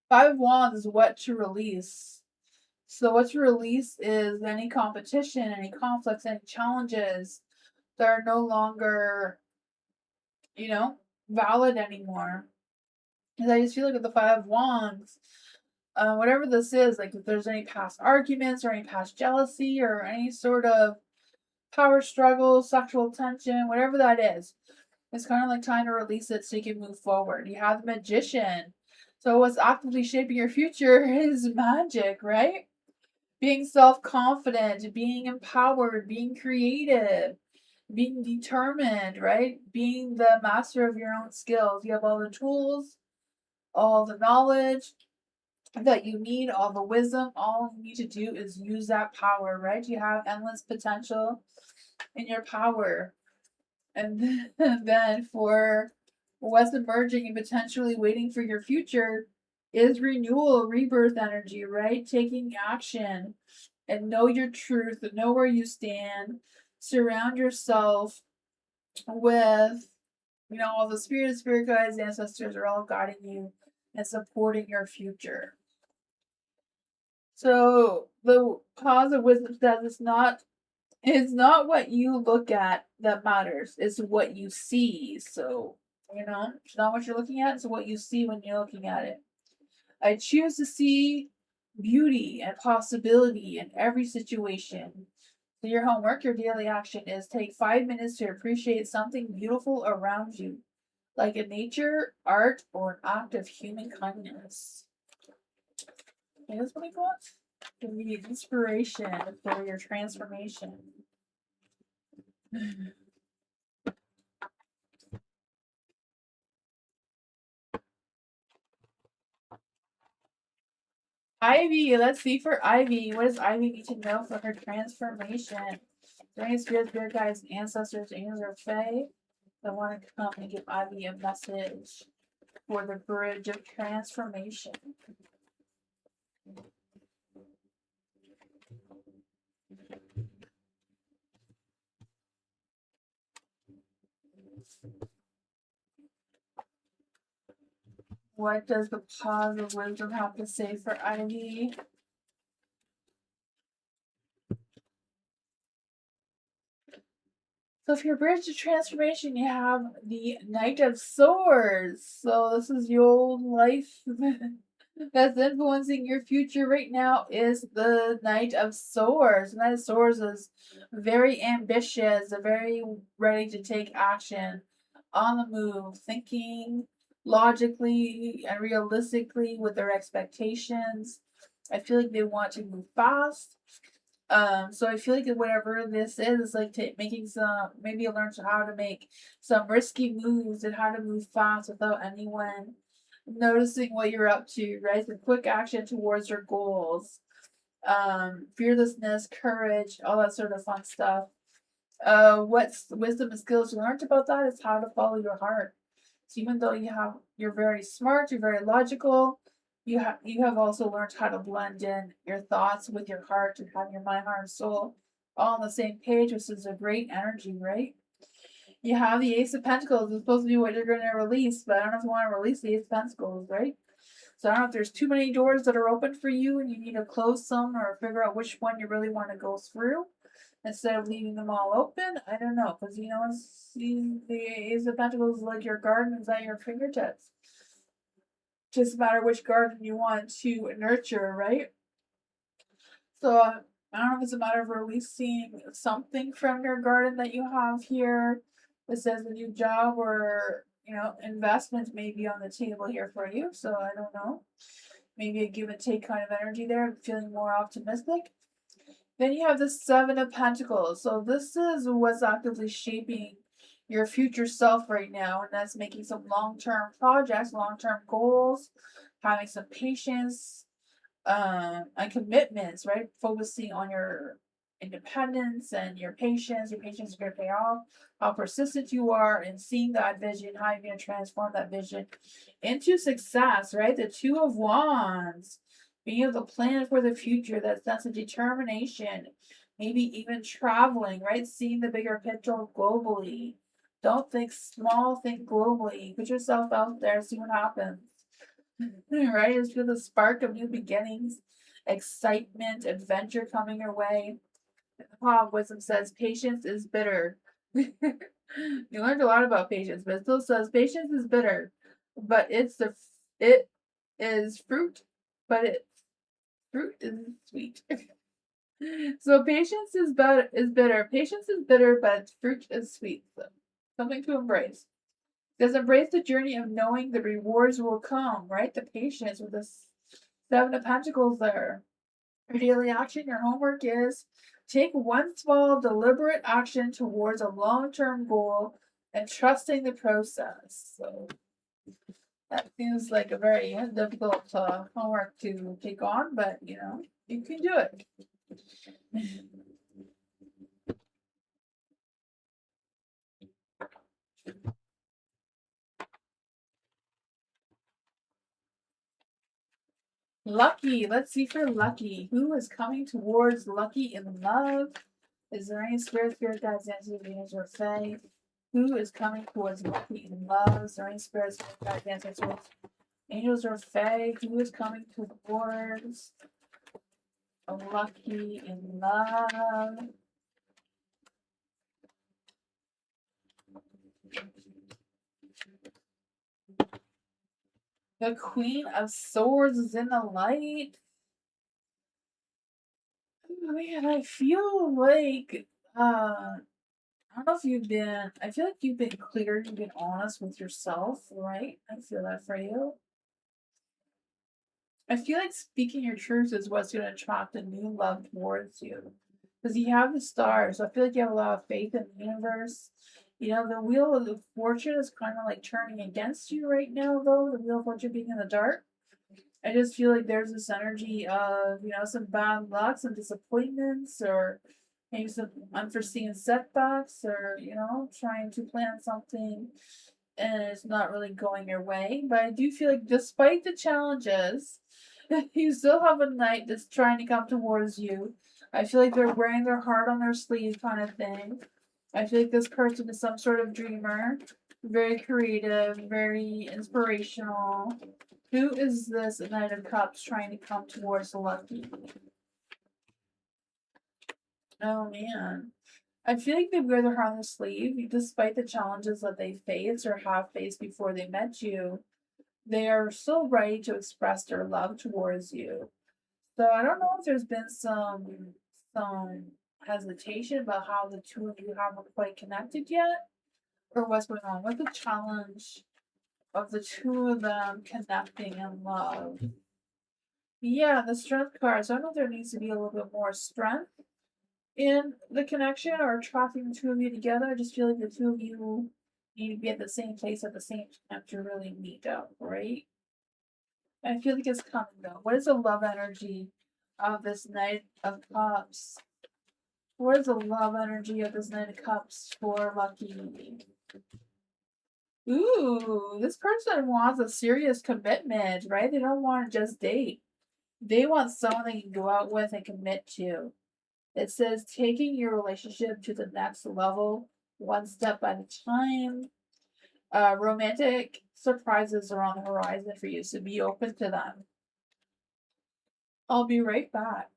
Speaker 2: Five of Wands is what to release. So what to release is any competition, any conflicts, any challenges that are no longer, valid anymore. Because I just feel like with the Five of Wands, whatever this is, like if there's any past arguments or any past jealousy or any sort of power struggle, sexual tension, whatever that is, it's kind of like trying to release it so you can move forward. You have the Magician. So what's actively shaping your future is magic, right? Being self-confident, being empowered, being creative, being determined, right? Being the master of your own skills. You have all the tools, all the knowledge that you need, all the wisdom. All you need to do is use that power, right? You have endless potential in your power. And then for what's emerging and potentially waiting for your future is renewal, rebirth energy, right? Taking action and know your truth, and know where you stand. Surround yourself with, all the spirit guides, ancestors are all guiding you and supporting your future. So the cause of wisdom says it's not what you look at that matters, it's what you see. So, it's not what you're looking at, it's what you see when you're looking at it. I choose to see beauty and possibility in every situation. So your homework, your daily action is take 5 minutes to appreciate something beautiful around you, like in nature, art, or an act of human kindness. Okay, that's what we got. Give me inspiration for your transformation. Ivy, let's see for Ivy. What does Ivy need to know for her transformation? Any spirits, spirit guides, ancestors, angels, or fae that want to come and give Ivy a message for the bridge of transformation? What does the pause of wisdom have to say for Ivy? So for your bridge to transformation, you have the Knight of Swords. So this is your old life that's influencing your future right now is the Knight of Swords. Knight of Swords is very ambitious, very ready to take action, on the move, thinking logically and realistically with their expectations. I feel like they want to move fast. So I feel like whatever this is like making some, maybe learn how to make some risky moves and how to move fast without anyone noticing what you're up to, right? The quick action towards your goals, fearlessness, courage, all that sort of fun stuff. What's wisdom and skills you learned about that is how to follow your heart. So even though you're very smart, you're very logical, you have also learned how to blend in your thoughts with your heart and have your mind, heart, and soul all on the same page, which is a great energy, right? You have the Ace of Pentacles. It's supposed to be what you're going to release, but I don't know if you want to release the Ace of Pentacles, right? So I don't know if there's too many doors that are open for you and you need to close some or figure out which one you really want to go through instead of leaving them all open. I don't know, because the Ace of Pentacles is like your garden is at your fingertips. Just matter which garden you want to nurture, right? So I don't know if it's a matter of releasing something from your garden that you have here. It says a new job or investment may be on the table here for you. So I don't know. Maybe a give and take kind of energy there. I'm feeling more optimistic. Then you have the Seven of Pentacles. So this is what's actively shaping your future self right now, and that's making some long-term projects, long-term goals, having some patience, and commitments, right? Focusing on your independence and your patience. Your patience is going to pay off. How persistent you are in seeing that vision, how you're going to transform that vision into success, right? The Two of Wands, being able to plan for the future, that sense of determination, maybe even traveling, right? Seeing the bigger picture globally. Don't think small, think globally. Put yourself out there, see what happens. Right? It's with a spark of new beginnings, excitement, adventure coming your way. The Paw of Wisdom says patience is bitter. You learned a lot about patience, but it still says patience is bitter, but it is fruit, but fruit is sweet. So patience is bitter. Patience is bitter, but fruit is sweet. So something to embrace. Does embrace the journey of knowing the rewards will come, right? The patience with the Seven of Pentacles there. Your daily action, your homework is take one small, deliberate action towards a long-term goal and trusting the process. So that seems like a very difficult homework to take on, but you can do it. Lucky. Let's see for Lucky. Who is coming towards Lucky in love? Is there any spirit, guides, ancestors, angels, or fae? Who is coming towards Lucky in love? Is there any spirit, guides, ancestors, angels, or fae? Who is coming towards Lucky in love? The Queen of Swords is in the light. Man, I feel like I don't know if you've been. I feel like you've been clear. You've been honest with yourself, right? I feel that for you. I feel like speaking your truth is what's going to attract a new love towards you. Because you have the stars. So I feel like you have a lot of faith in the universe. You know, the wheel of the fortune is kind of like turning against you right now, though. The wheel of fortune being in the dark. I just feel like there's this energy of, you know, some bad luck, some disappointments, or maybe some unforeseen setbacks, or, you know, trying to plan something and it's not really going your way. But I do feel like despite the challenges, you still have a knight that's trying to come towards you. I feel like they're wearing their heart on their sleeve kind of thing. I feel like this person is some sort of dreamer, very creative, very inspirational. Who is this Knight of Cups trying to come towards Lucky? Oh man. I feel like they wear their heart on their sleeve, despite the challenges that they face or have faced before they met you. They are still ready to express their love towards you. So I don't know if there's been some hesitation about how the two of you haven't quite connected yet, or what's going on. What's the challenge of the two of them connecting in love? Yeah, the strength card. So I don't know if there needs to be a little bit more strength in the connection or attracting the two of you together. I just feel like the two of you need to be at the same place at the same time to really meet up, right? I feel like it's coming though. What is the love energy of this Knight of Cups? What is the love energy of this Knight of Cups for Lucky? Ooh, this person wants a serious commitment, right? They don't want to just date. They want someone they can go out with and commit to. It says taking your relationship to the next level, one step at a time. Romantic surprises are on the horizon for you, so be open to them. I'll be right back.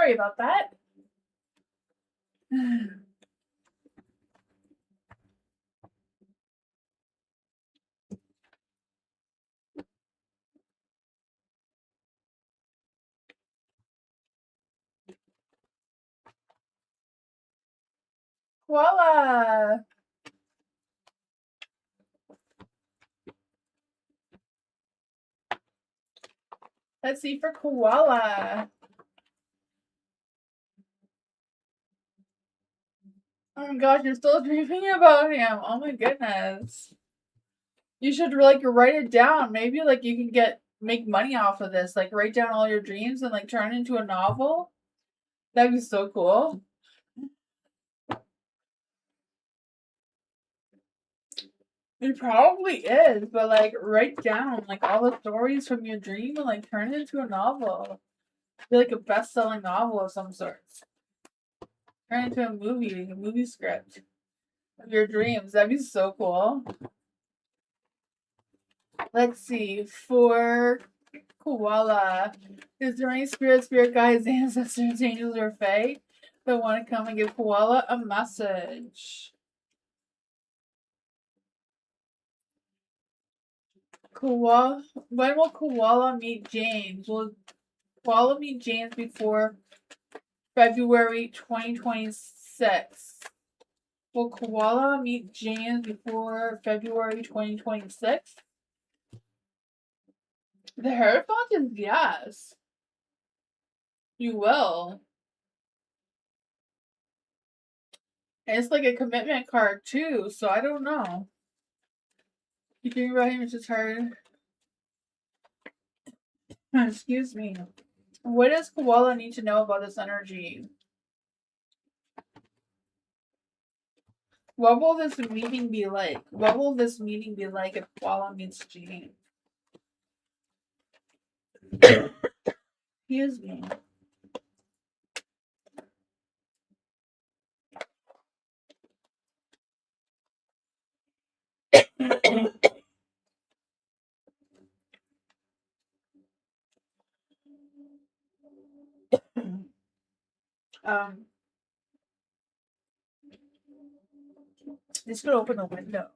Speaker 2: Sorry about that. Voila! Let's see for koala. Oh my gosh, you're still dreaming about him. Oh my goodness. You should like write it down. Maybe like you can make money off of this. Like write down all your dreams and like turn it into a novel. That'd be so cool. It probably is, but like write down like all the stories from your dream and like turn it into a novel. Be like a best-selling novel of some sorts. Turn it into a movie script of your dreams. That'd be so cool. Let's see. For koala, is there any spirit guides, ancestors, angels, or fae that want to come and give koala a message? Koala. When will koala meet James? Will koala meet James before February 2026? Will koala meet James before February 2026? The Hierophant is yes. You will. And it's like a commitment card too, so I don't know. You think about him, it's just hard. Excuse me. What does koala need to know about this energy? What will this meeting be like? What will this meeting be like if koala meets James? Excuse me. um, just gonna open the window.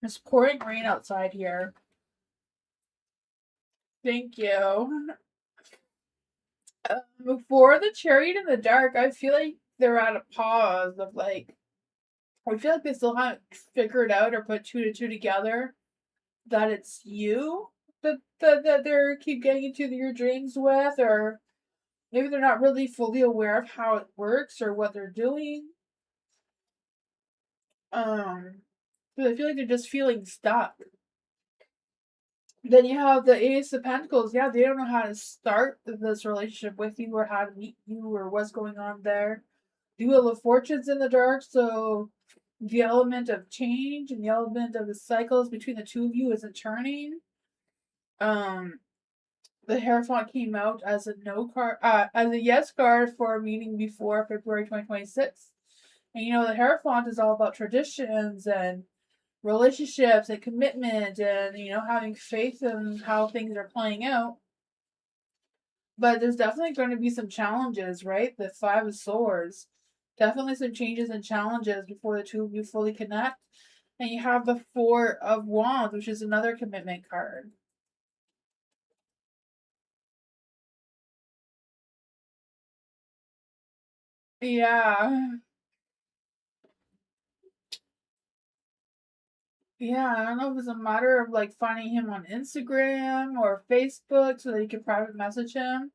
Speaker 2: It's pouring rain outside here. Thank you. Before the Chariot in the Dark, I feel like they're at a pause of like, I feel like they still haven't figured out or put two to two together that it's you that they're keep getting into your dreams with, or maybe they're not really fully aware of how it works or what they're doing. But I feel like they're just feeling stuck. Then you have the Ace of Pentacles. Yeah, they don't know how to start this relationship with you or how to meet you or what's going on there. The Wheel of Fortune's in the dark, so the element of change and the element of the cycles between the two of you isn't turning. The Hierophant came out as a no card, as a yes card for a meeting before February 2026. And you know, the Hierophant is all about traditions and relationships and commitment and, you know, having faith in how things are playing out. But there's definitely going to be some challenges, right? The Five of Swords. Definitely some changes and challenges before the two of you fully connect. And you have the Four of Wands, which is another commitment card. Yeah. Yeah, I don't know if it's a matter of like finding him on Instagram or Facebook so that you can private message him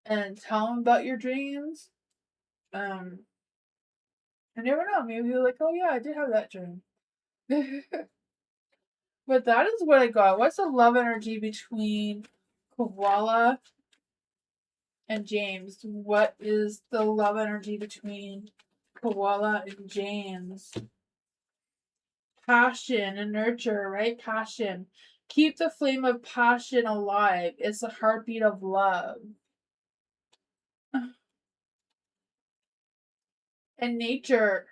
Speaker 2: and tell him about your dreams. Um, I never know. Maybe you're like, oh yeah, I did have that dream. But that is what I got. What's the love energy between Koala and James? What is the love energy between Koala and James? Passion and nurture, right? Passion. Keep the flame of passion alive. It's the heartbeat of love. And nurture.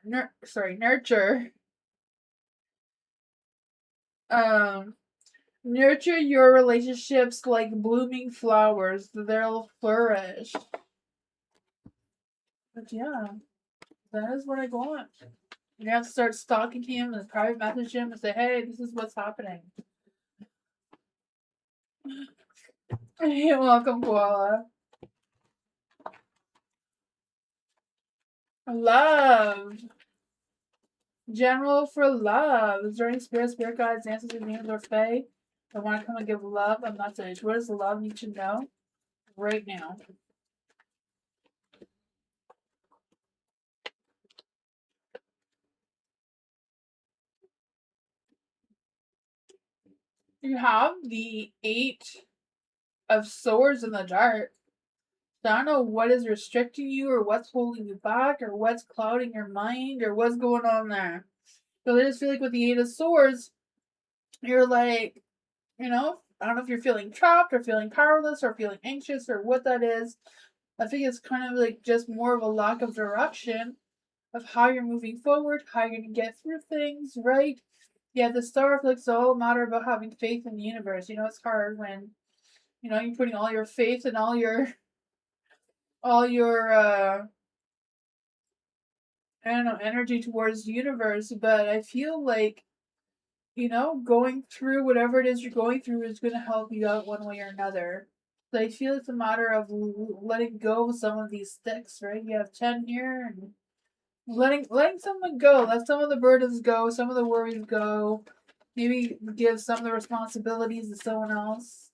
Speaker 2: Nurture your relationships like blooming flowers. They'll flourish. But yeah, that is what I want. You have to start stalking him and private message him and say, hey, this is what's happening. You're welcome, Koala. Love. General for love. Is there any spirit guides, ancestors, demons, or fae that want to come and give love a message? What does love need to know right now? You have the 8 of swords in the dark. So I don't know what is restricting you or what's holding you back or what's clouding your mind or what's going on there. So I just feel like with the 8 of swords, you're like, I don't know if you're feeling trapped or feeling powerless or feeling anxious or what that is. I think it's kind of like just more of a lack of direction of how you're moving forward, how you're going to get through things, right? Yeah, the star flick's it's all a matter about having faith in the universe. It's hard when, you're putting all your faith and all your I don't know, energy towards the universe, but I feel like, going through whatever it is you're going through is going to help you out one way or another. So I feel it's a matter of letting go of some of these sticks, right? You have 10 here and letting someone go. Let some of the burdens go, some of the worries go. Maybe give some of the responsibilities to someone else.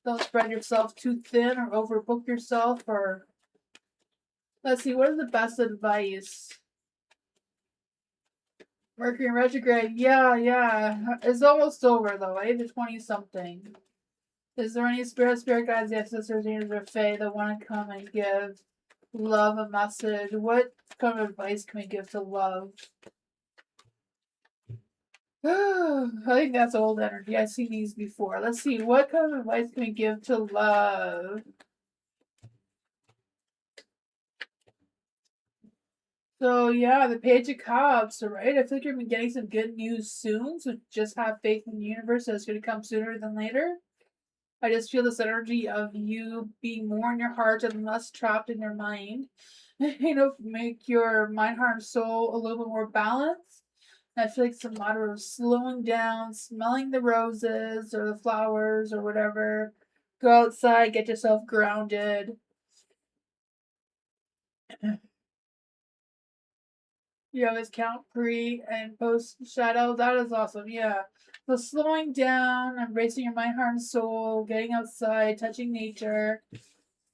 Speaker 2: Don't spread yourself too thin or overbook yourself. Or let's see, what is the best advice? Mercury in retrograde. Yeah. It's almost over though, eh? The 20 something. Is there any spirit guides, ancestors, angels, or fae that want to come and give love a message? What kind of advice can we give to love? I think that's old energy. I've seen these before. Let's see. What kind of advice can we give to love? So yeah, the Page of Cups, right? I feel like you're gonna be getting some good news soon. So just have faith in the universe that it's gonna come sooner than later. I just feel this energy of you being more in your heart and less trapped in your mind. Make your mind, heart, and soul a little bit more balanced. I feel like it's a matter of slowing down, smelling the roses or the flowers or whatever. Go outside, get yourself grounded. You always count pre and post shadow. That is awesome. Yeah. So slowing down, embracing your mind, heart, and soul, getting outside, touching nature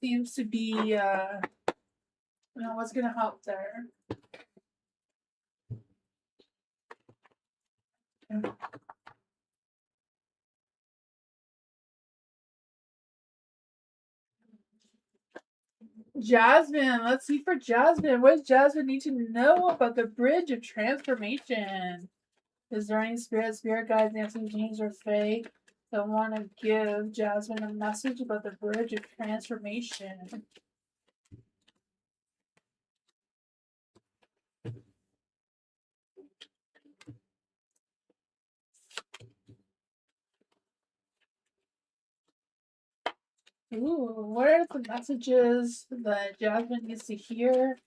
Speaker 2: seems to be what's gonna help there. Jasmine, let's see for Jasmine. What does Jasmine need to know about the bridge of transformation? Is there any spirit guides, Nancy, James, or Faye that want to give Jasmine a message about the bridge of transformation? Ooh, what are the messages that Jasmine needs to hear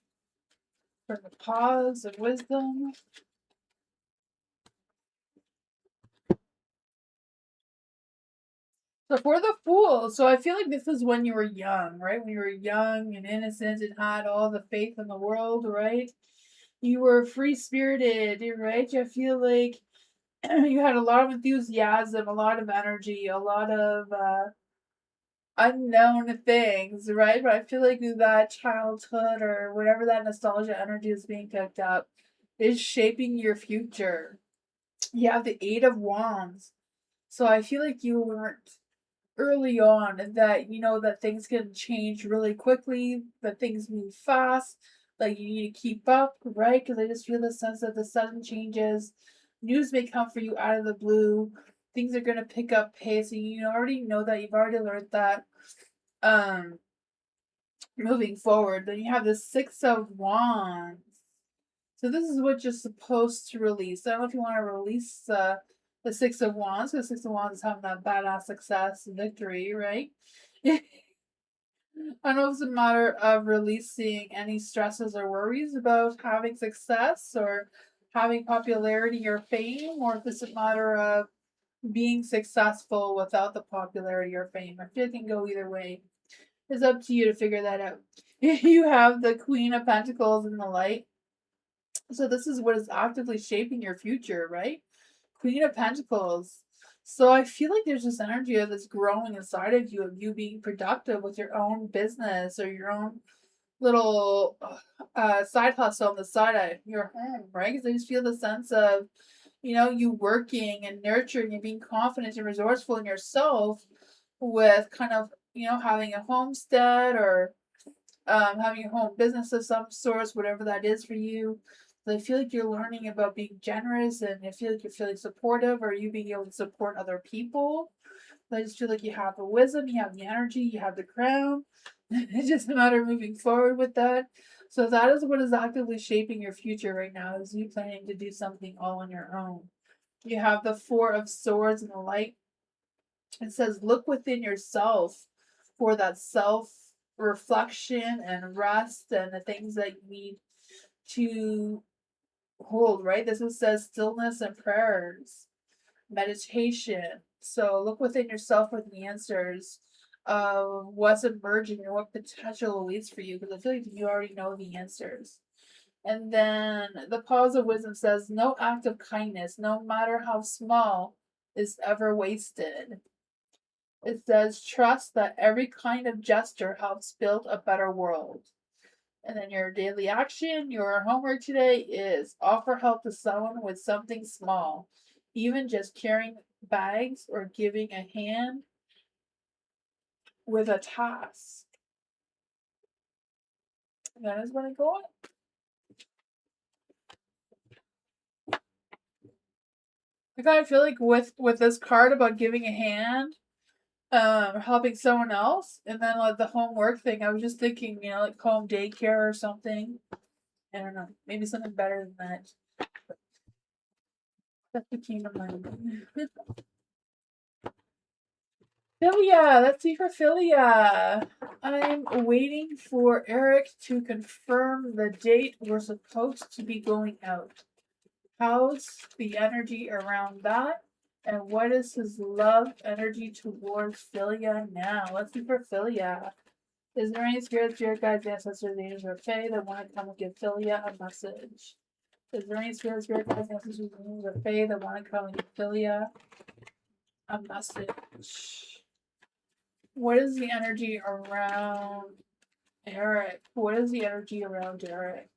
Speaker 2: for the pause of wisdom? So for the Fool, so I feel like this is when you were young, right? When you were young and innocent and had all the faith in the world, right? You were free spirited, right? I feel like you had a lot of enthusiasm, a lot of energy, a lot of unknown things, right? But I feel like that childhood or whatever that nostalgia energy is being picked up is shaping your future. You have the 8 of Wands. So I feel like you learned early on that that things can change really quickly, that things move fast, like you need to keep up, right? Because I just feel the sense that the sudden changes, news may come for you out of the blue, things are gonna pick up pace, and you already know that, you've already learned that. Um, moving forward, then you have the 6 of Wands. So this is what you're supposed to release. I don't know if you want to release the Six of Wands, because Six of Wands is having that badass success victory, right? I don't know if it's a matter of releasing any stresses or worries about having success or having popularity or fame, or if it's a matter of being successful without the popularity or fame. I feel it can go either way. It's up to you to figure that out. You have the Queen of Pentacles in the light. So this is what is actively shaping your future, right? Queen of Pentacles. So I feel like there's this energy of this growing inside of you being productive with your own business or your own little side hustle on the side of your home, right? Because I just feel the sense of, you working and nurturing and being confident and resourceful in yourself with kind of, having a homestead or having a home business of some sort, whatever that is for you. I feel like you're learning about being generous, and I feel like you're feeling supportive, or you being able to support other people. I just feel like you have the wisdom, you have the energy, you have the crown. It's just a matter of moving forward with that. So that is what is actively shaping your future right now, is you planning to do something all on your own. You have the Four of Swords in the light. It says, look within yourself for that self reflection and rest and the things that you need to hold, right? This one says stillness and prayers, meditation. So look within yourself for the answers of what's emerging and what potential awaits for you, because I feel like you already know the answers. And then the pause of wisdom says, no act of kindness, no matter how small, is ever wasted. It says, trust that every kind of gesture helps build a better world. And then your daily action, your homework today is offer help to someone with something small, even just carrying bags or giving a hand with a task. And that is what I got. I kind of feel like with this card about giving a hand, helping someone else, and then like the homework thing, I was just thinking, like home daycare or something. I don't know, maybe something better than that. That became a mind. Philia, let's see for Philia. I'm waiting for Eric to confirm the date we're supposed to be going out. How's the energy around that? And what is his love energy towards Philia now? Let's see for Philia. Is there any spirits, spirit guides, ancestors, angels, or fae that want to come and give Philia a message? Is there any spirits, spirit guides, ancestors, angels, or fae that want to come and give Philia a message? What is the energy around Eric? What is the energy around Eric?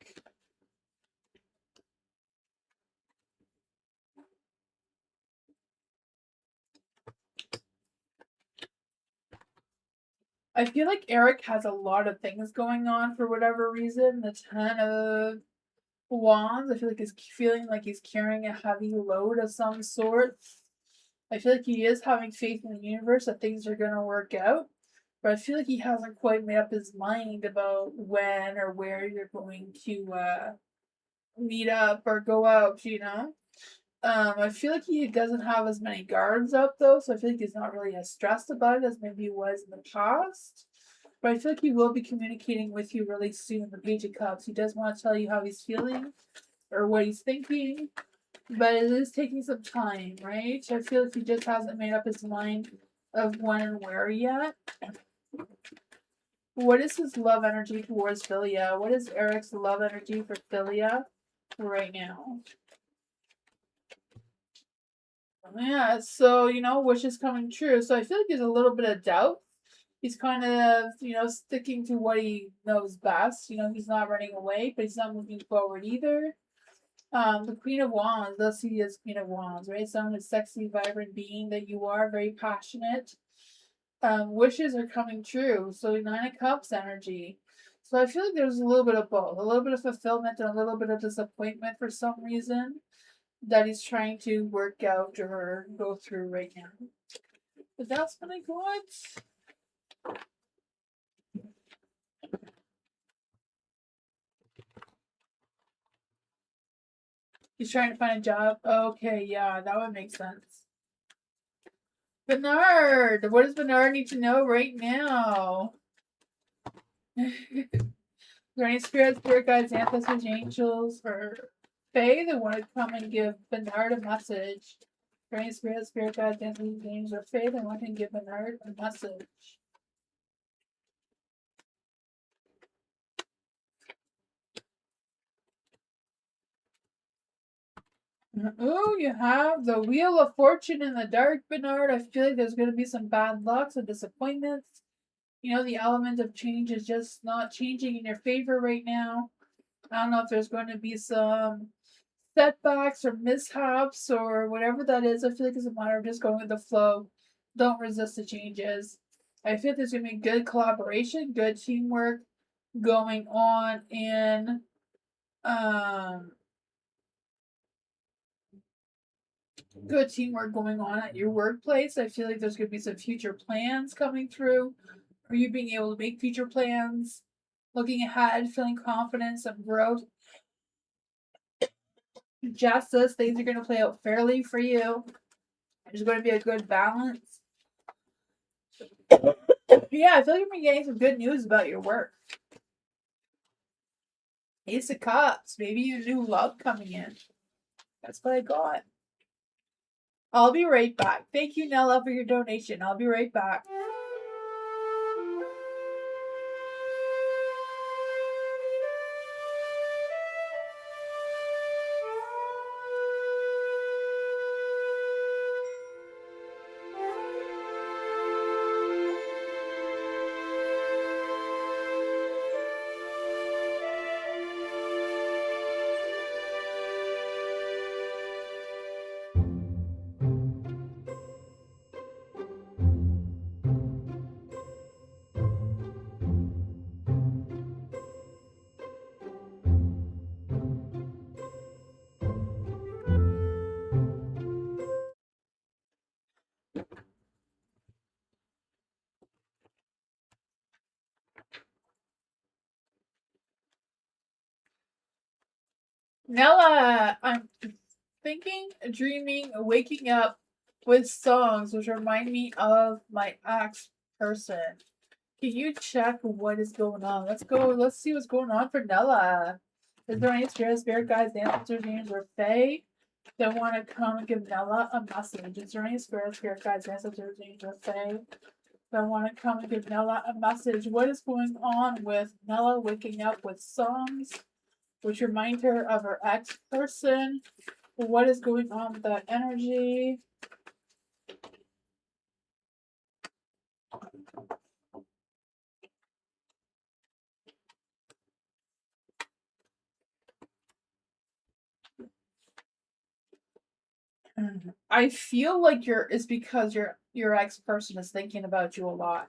Speaker 2: I feel like Eric has a lot of things going on for whatever reason. The Ten of Wands, I feel like he's feeling like he's carrying a heavy load of some sort. I feel like he is having faith in the universe that things are going to work out. But I feel like he hasn't quite made up his mind about when or where you're going to meet up or go out. I feel like he doesn't have as many guards up though, so I feel like he's not really as stressed about it as maybe he was in the past. But I feel like he will be communicating with you really soon. The Page of Cups. He does want to tell you how he's feeling or what he's thinking, but it is taking some time, right? I feel like he just hasn't made up his mind of when and where yet. What is his love energy towards Philia? What is Eric's love energy for Philia right now? Yeah, so wish is coming true. So I feel like there's a little bit of doubt. He's kind of, sticking to what he knows best. He's not running away, but he's not moving forward either. The Queen of Wands, let's see as Queen of Wands, right? Someone is sexy, vibrant being that you are, very passionate. Wishes are coming true. So Nine of Cups energy. So I feel like there's a little bit of both, a little bit of fulfillment and a little bit of disappointment for some reason that he's trying to work out or go through right now. But that's what I got. He's trying to find a job. Okay, yeah, that would make sense. Bernard! What does Bernard need to know right now? Is there any spirits, spirit guides, ancestors, angels, or Fae that want to come and give Bernard a message? Is there any spirits, spirit guides, ancestors, angels, or Fae that want to give Bernard a message? Oh, you have the Wheel of Fortune in the dark, Bernard. I feel like there's going to be some bad luck, some disappointments. You know, the element of change is just not changing in your favor right now. I don't know if there's going to be some setbacks or mishaps or whatever that is. I feel like it's a matter of just going with the flow. Don't resist the changes. I feel like there's going to be good collaboration, good teamwork going on in good teamwork going on at your workplace. I feel like there's going to be some future plans coming through. Are you being able to make future plans? Looking ahead, feeling confident, some growth, justice, things are going to play out fairly for you. There's going to be a good balance. Yeah, I feel like you're getting some good news about your work. Ace of Cups, maybe a new love coming in. That's what I got. I'll be right back. Thank you, Nella, for your donation. I'll be right back. Nella, I'm thinking, dreaming, waking up with songs which remind me of my ex person. Can you check what is going on? Let's go. Let's see what's going on for Nella. Is there any spirit guides, ancestors, angels, or Fae that want to come and give Nella a message? Is there any spirit guides, ancestors, angels, or Fae that want to come and give Nella a message? What is going on with Nella waking up with songs which remind her of her ex person? What is going on with that energy? I feel like it's because your ex person is thinking about you a lot.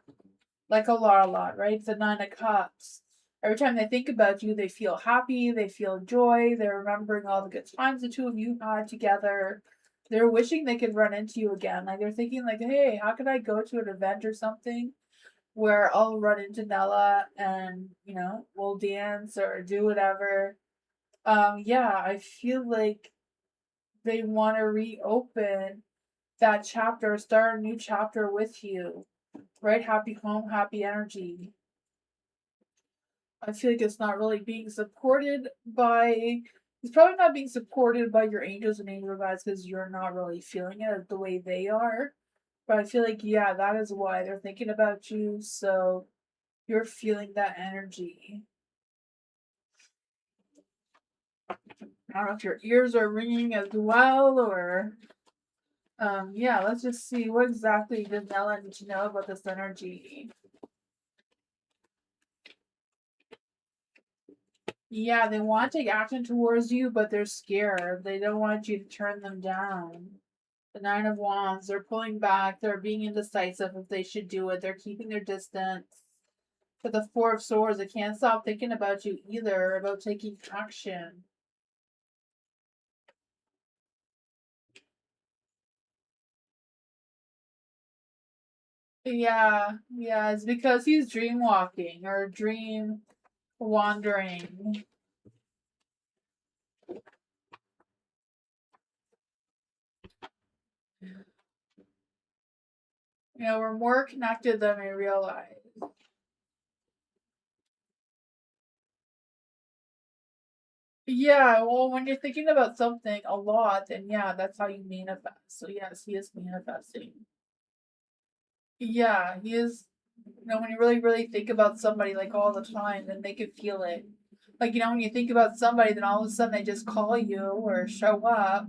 Speaker 2: Like a lot, right? The Nine of Cups. Every time they think about you, they feel happy, they feel joy, they're remembering all the good times the two of you had together. They're wishing they could run into you again. Like they're thinking like, hey, how could I go to an event or something where I'll run into Nella and, we'll dance or do whatever. Yeah, I feel like they want to reopen that chapter, start a new chapter with you, right? Happy home, happy energy. I feel like it's not really being supported by. It's probably not being supported by your angels and angel guides because you're not really feeling it the way they are. But I feel like, yeah, that is why they're thinking about you. So you're feeling that energy. I don't know if your ears are ringing as well or. Yeah, let's just see what exactly does Nella need to know about this energy. Yeah, they want to take action towards you, but they're scared. They don't want you to turn them down. The Nine of Wands, they're pulling back. They're being indecisive if they should do it. They're keeping their distance. But the Four of Swords, they can't stop thinking about you either, about taking action. Yeah, it's because he's dream walking or dream wandering. You know, we're more connected than we realize. Yeah, well, when you're thinking about something a lot, then yeah, that's how you manifest. So yes, he is manifesting. Yeah, he is. You know, when you really, really think about somebody like all the time, then they can feel it. Like, you know, when you think about somebody, then all of a sudden they just call you or show up.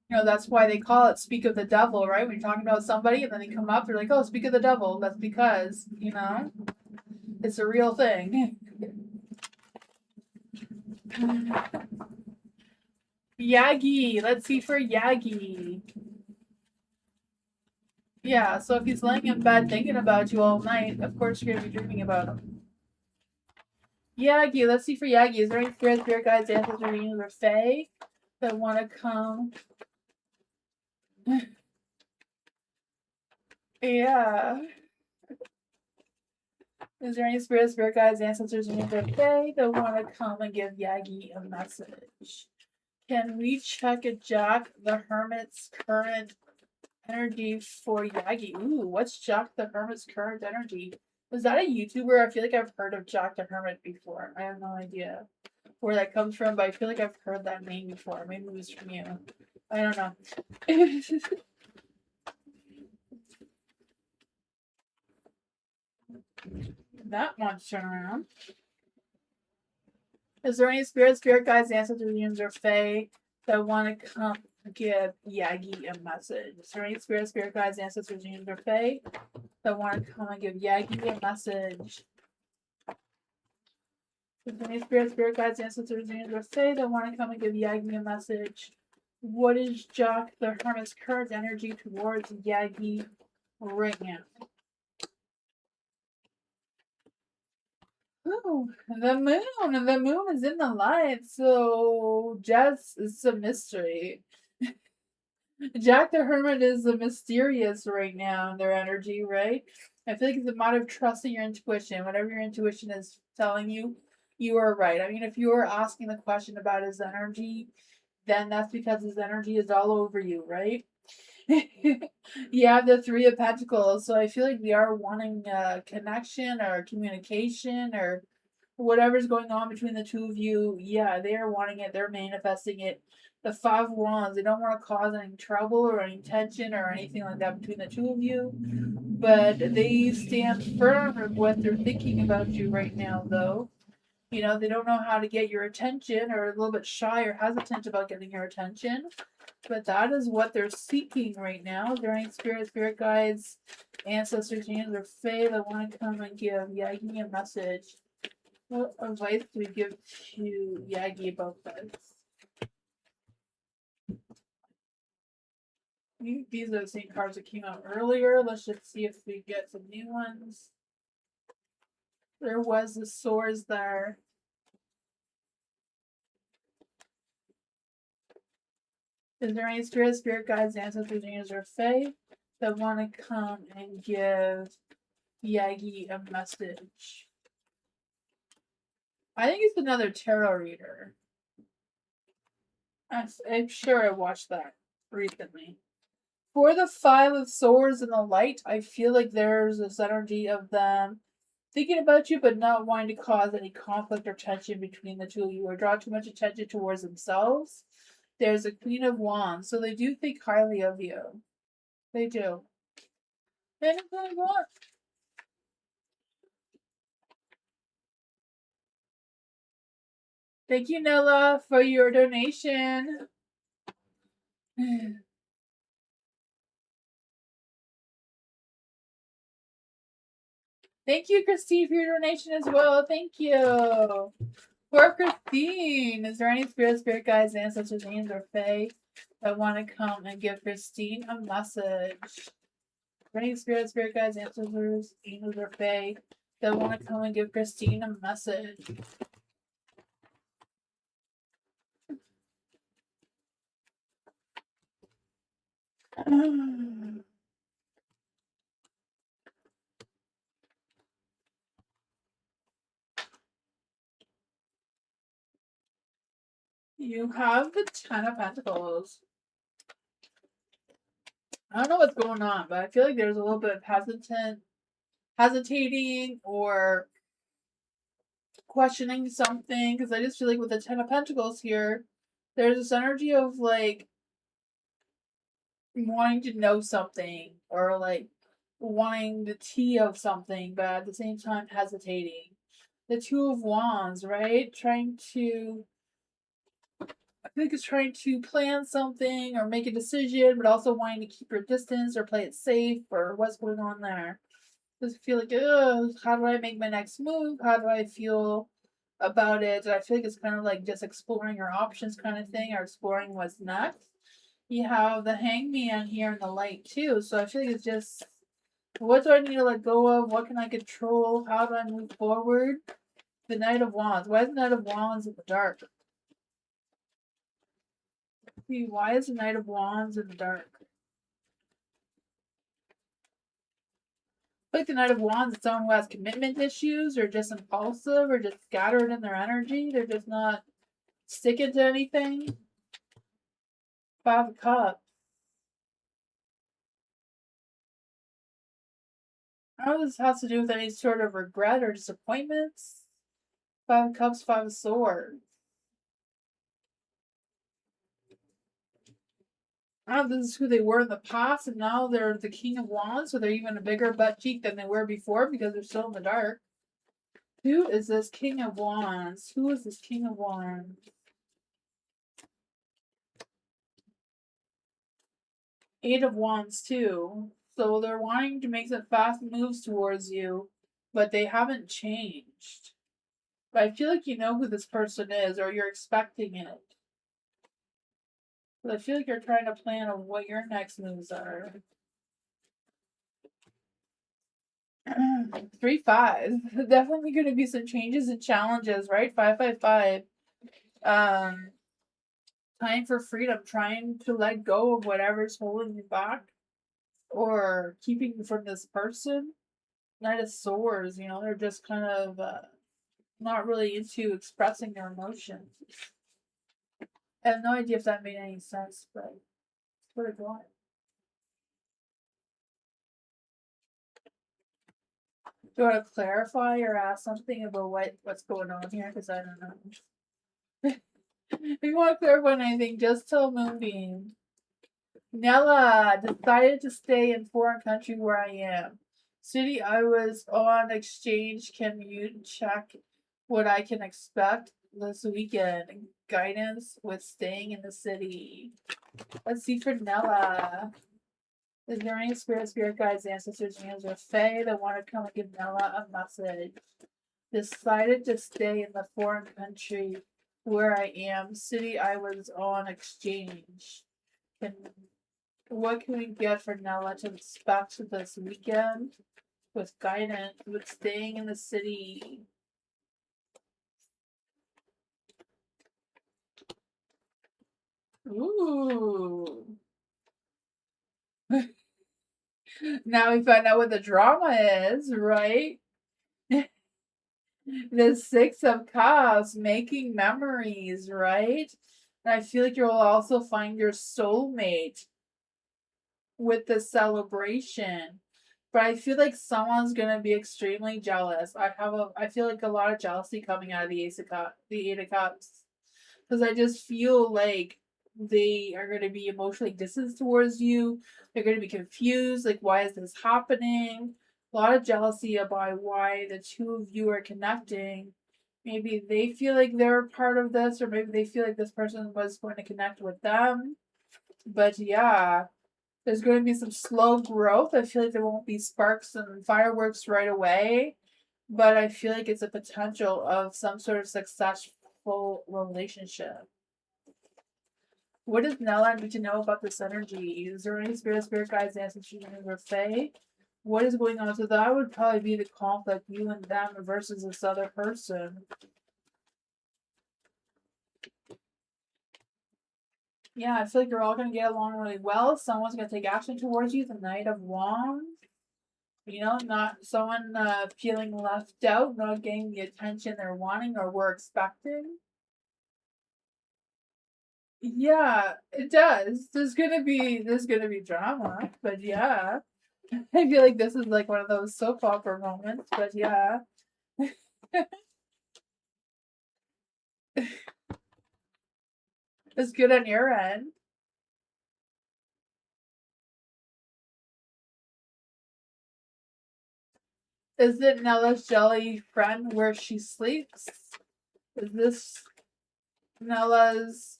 Speaker 2: You know, that's why they call it speak of the devil, right? When you're talking about somebody and then they come up, they're like, oh, speak of the devil. That's because, you know, it's a real thing. Yagi. Let's see for Yagi. Yeah, so if he's laying in bed thinking about you all night, of course you're going to be dreaming about him. Yagi. Let's see for Yagi. Is there any spirit guides, ancestors, or fae that want to come? Yeah. Is there any spirit guides, ancestors, or fae that want to come and give Yagi a message? Can we check a Jack the Hermit's current energy for Yagi? Ooh, what's Jack the Hermit's current energy? Was that a YouTuber? I feel like I've heard of Jack the Hermit before. I have no idea where that comes from, but I feel like I've heard that name before. Maybe it was from you. I don't know. That wants to turn around. Is there any spirit guides, ancestors, mediums, or fae that want to come give Yagi a message? Is there any spirit guides, ancestors, mediums, or fae that want to come and give Yagi a message? Is there any spirit guides, ancestors, mediums, or fae that want to come and give Yagi a message? What is Jack the Hermit's current energy towards Yagi right now? Oh, the moon. The moon is in the light, so just it's a mystery. Jack the Hermit is mysterious right now in their energy, right? I feel like it's a matter of trusting your intuition. Whatever your intuition is telling you, you are right. I mean, if you are asking the question about his energy, then that's because his energy is all over you, right? You have the Three of Pentacles, so I feel like they are wanting connection or communication or whatever's going on between the two of you. Yeah, they are wanting it. They're manifesting it. The Five of Wands, they don't want to cause any trouble or any tension or anything like that between the two of you, but they stand firm with what they're thinking about you right now, though. You know, they don't know how to get your attention or a little bit shy or hesitant about getting your attention. But that is what they're seeking right now. Is there any spirit guides, ancestors, angels, or fae that want to come and give Yagi a message? What advice do we give to Yagi about this? These are the same cards that came out earlier. Let's just see if we get some new ones. There was the swords there. Is there any spirit guides, ancestors, angels, or fae that want to come and give Yagi a message? I think it's another tarot reader. I'm sure I watched that recently. For the Five of Swords and the Light, I feel like there's this energy of them thinking about you, but not wanting to cause any conflict or tension between the two of you or draw too much attention towards themselves. There's a Queen of Wands, so they do think highly of you. They do. Anything what? Thank you, Nella, for your donation. Thank you, Christine, for your donation as well. Thank you. For Christine, is there any spirit guides, ancestors, angels, or fae that want to come and give Christine a message? Is there any spirit guides, ancestors, angels, or fae that want to come and give Christine a message? You have the Ten of Pentacles. I don't know what's going on, but I feel like there's a little bit of hesitating or questioning something, because I just feel like with the Ten of Pentacles here, there's this energy of like wanting to know something or like wanting the tea of something, but at the same time hesitating. The Two of Wands, right? I think it's trying to plan something or make a decision, but also wanting to keep your distance or play it safe, or what's going on there. Does it feel like, how do I make my next move? How do I feel about it? I feel like it's kind of like just exploring your options kind of thing, or exploring what's next. You have the Hangman here in the light too, so I feel like it's just, what do I need to let go of? What can I control? How do I move forward? The Knight of Wands. Why is the Knight of Wands in the dark? Why is the Knight of Wands in the dark? Like the Knight of Wands is someone who has commitment issues, or just impulsive, or just scattered in their energy. They're just not sticking to anything. Five of Cups. I don't know if this has to do with any sort of regret or disappointments. Five of Cups, Five of Swords. I don't know if this is who they were in the past, and now they're the King of Wands, so they're even a bigger butt cheek than they were before because they're still in the dark. Who is this King of Wands? Who is this King of Wands? Eight of Wands too. So they're wanting to make some fast moves towards you, but they haven't changed. But I feel like you know who this person is, or you're expecting it. But I feel like you're trying to plan on what your next moves are. 3-5. Definitely going to be some changes and challenges, right? 5-5-5. Time for freedom. Trying to let go of whatever's holding you back or keeping you from this person. Knight of Swords, they're just kind of not really into expressing their emotions. I have no idea if that made any sense, but it's what it got. Do you want to clarify or ask something about what's going on here? Because I don't know. If you want to clarify anything, just tell Moonbeam. Nella decided to stay in foreign country where I am. City I was on exchange. Can you check what I can expect this weekend? Guidance with staying in the city. Let's see for Nella. Is there any spirit guides, ancestors, angels, or fae that want to come and give Nella a message? Decided to stay in the foreign country where I am. City I was on exchange. What can we get for Nella to expect this weekend with guidance, with staying in the city? Ooh. Now we find out what the drama is, right? The Six of Cups, making memories, right? And I feel like you'll also find your soulmate with the celebration. But I feel like someone's gonna be extremely jealous. I feel like a lot of jealousy coming out of the Eight of Cups. Because I just feel like they are gonna be emotionally distant towards you. They're gonna be confused, like, why is this happening? A lot of jealousy about why the two of you are connecting. Maybe they feel like they're part of this, or maybe they feel like this person was going to connect with them. But yeah, there's going to be some slow growth. I feel like there won't be sparks and fireworks right away, but I feel like it's a potential of some sort of successful relationship. What does Nella need to know about this energy? Is there any spirit guides, ancestors, or fae? What is going on? So that would probably be the conflict, you and them versus this other person. Yeah, I feel like you're all going to get along really well. Someone's going to take action towards you. The Knight of Wands. Not someone feeling left out, not getting the attention they're wanting or were expecting. Yeah, it does. There's gonna be drama, but yeah. I feel like this is like one of those soap opera moments, but yeah. It's good on your end. Is it Nella's jelly friend where she sleeps? Is this Nella's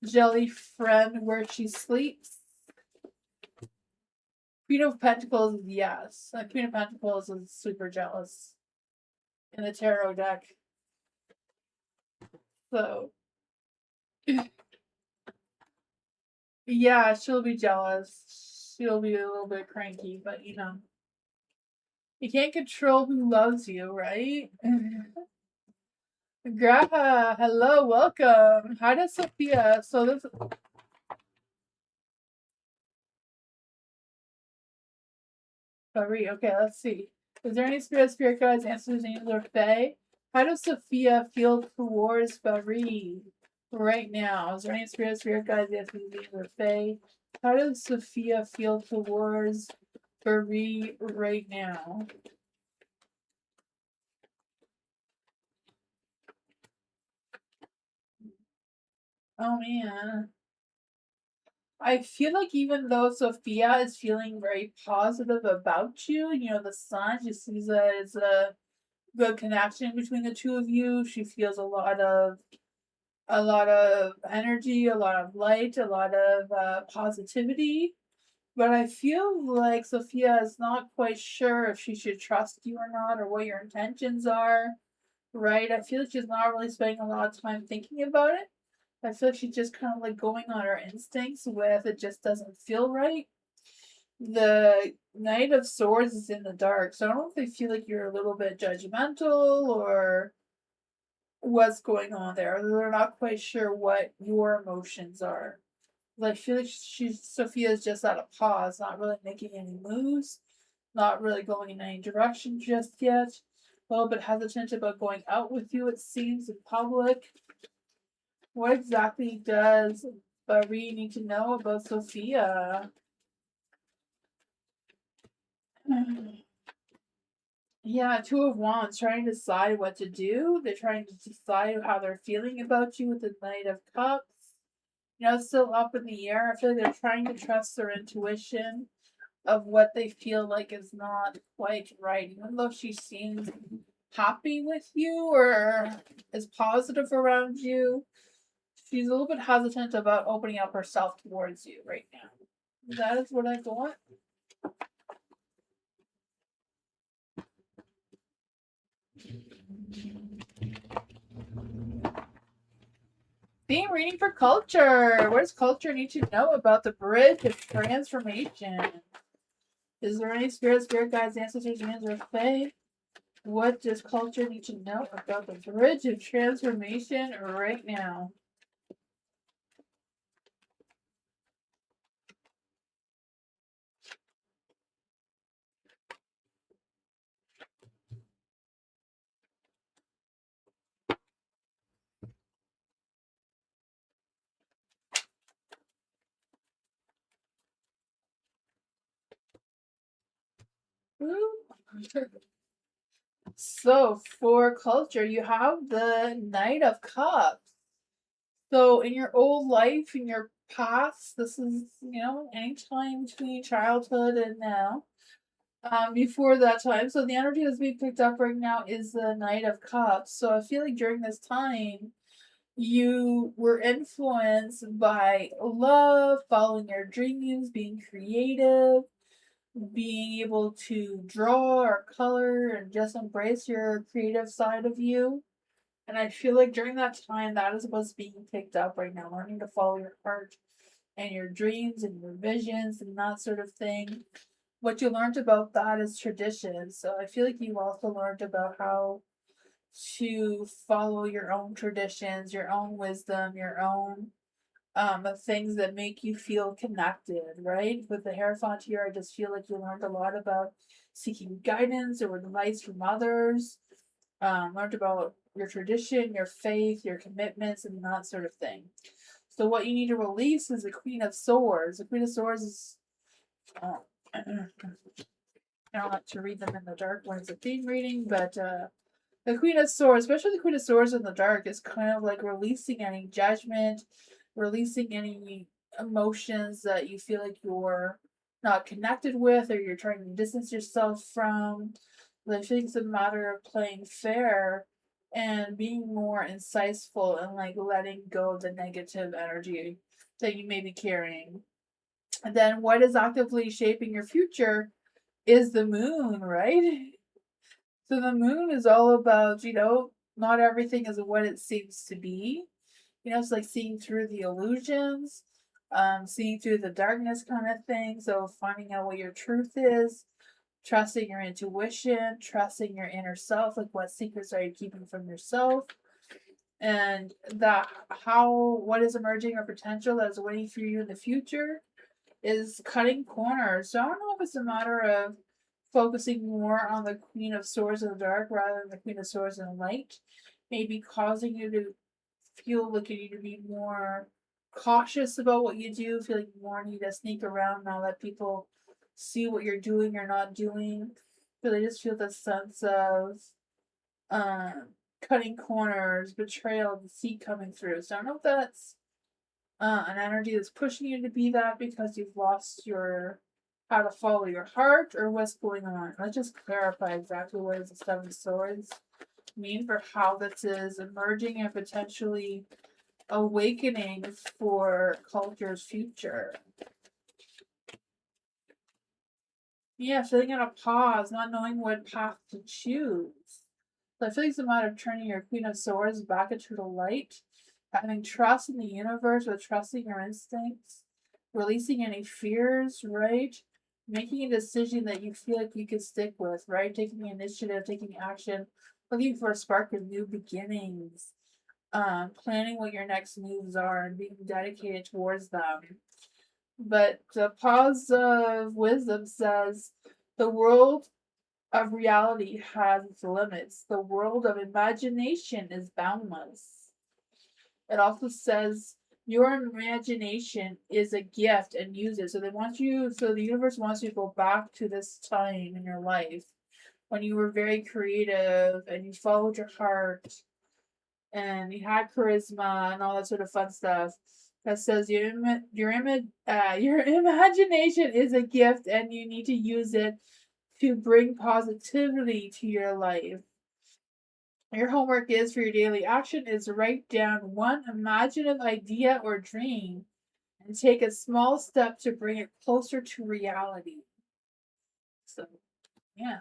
Speaker 2: jelly friend where she sleeps? Queen of Pentacles, yes. Queen of Pentacles is super jealous in the tarot deck. So, yeah, she'll be jealous. She'll be a little bit cranky, but you know, you can't control who loves you, right? Graha, hello, welcome. Hi to Sophia. So this. Okay, let's see. Is there any spirit guides, answers, angels, or fae? How does Sophia feel towards Barry right now? Is there any spirit guides, answers, angels, or fae? How does Sophia feel towards Barry right now? Oh man. I feel like even though Sophia is feeling very positive about you, you know, the sun, she sees that it's a good connection between the two of you. She feels a lot of energy, a lot of light, a lot of positivity. But I feel like Sophia is not quite sure if she should trust you or not, or what your intentions are, right? I feel like she's not really spending a lot of time thinking about it. I feel like she's just kind of like going on her instincts with it just doesn't feel right. The Knight of Swords is in the dark, so I don't know if they feel like you're a little bit judgmental or what's going on there. They're not quite sure what your emotions are. Like, I feel like Sophia's just at a pause, not really making any moves, not really going in any direction just yet. A little bit hesitant about going out with you, it seems, in public. What exactly does Barry need to know about Sophia? Yeah, Two of Wands, trying to decide what to do. They're trying to decide how they're feeling about you with the Knight of Cups. You know, it's still up in the air. I feel like they're trying to trust their intuition of what they feel like is not quite right. Even though she seems happy with you or is positive around you, she's a little bit hesitant about opening up herself towards you right now. That is what I got. Theme reading for culture. What does culture need to know about the bridge of transformation? Is there any spirit guides, ancestors, hands, or fae? What does culture need to know about the bridge of transformation right now? So for culture, you have the Knight of Cups. So in your old life, in your past, this is, you know, any time between childhood and now. Before that time. So the energy that's being picked up right now is the Knight of Cups. So I feel like during this time, you were influenced by love, following your dreams, being creative, being able to draw or color and just embrace your creative side of you. And I feel like during that time, that is what's being picked up right now, learning to follow your heart and your dreams and your visions and that sort of thing. What you learned about that is tradition. So I feel like you also learned about how to follow your own traditions, your own wisdom, your own things that make you feel connected, right? With the Hierophant here, I just feel like you learned a lot about seeking guidance or advice from others, learned about your tradition, your faith, your commitments, and that sort of thing. So what you need to release is the Queen of Swords. The Queen of Swords is I don't like to read them in the dark when it's a theme reading, but the Queen of Swords, especially the Queen of Swords in the dark, is kind of like releasing any judgment, releasing any emotions that you feel like you're not connected with or you're trying to distance yourself from. I think it's a matter of playing fair and being more insightful and like letting go of the negative energy that you may be carrying. And then what is actively shaping your future is the moon, right? So the moon is all about, not everything is what it seems to be. It's like seeing through the illusions, seeing through the darkness kind of thing. So finding out what your truth is, trusting your intuition, trusting your inner self, like what secrets are you keeping from yourself, and what is emerging or potential that is waiting for you in the future is cutting corners. So I don't know if it's a matter of focusing more on the Queen of Swords in the dark rather than the Queen of Swords in the light, maybe causing you to feel like you need to be more cautious about what you do, feel like you more need to sneak around, not let people see what you're doing or not doing. But I just feel the sense of cutting corners, betrayal, deceit coming through. So I don't know if that's an energy that's pushing you to be that because you've lost your how to follow your heart or what's going on. Let's just clarify exactly what is the Seven of Swords mean for how this is emerging and potentially awakening for culture's future. Yeah, feeling at a pause, not knowing what path to choose. So I feel like it's a matter of turning your Queen of Swords back into the light, having trust in the universe or trusting your instincts, releasing any fears, right? Making a decision that you feel like you can stick with, right? Taking initiative, taking action, looking for a spark of new beginnings, planning what your next moves are and being dedicated towards them. But the pause of wisdom says the world of reality has its limits. The world of imagination is boundless. It also says your imagination is a gift and use it. So the universe wants you to go back to this time in your life when you were very creative and you followed your heart and you had charisma and all that sort of fun stuff. That says your imagination is a gift and you need to use it to bring positivity to your life. Your homework is for your daily action is to write down one imaginative idea or dream and take a small step to bring it closer to reality. So, yeah.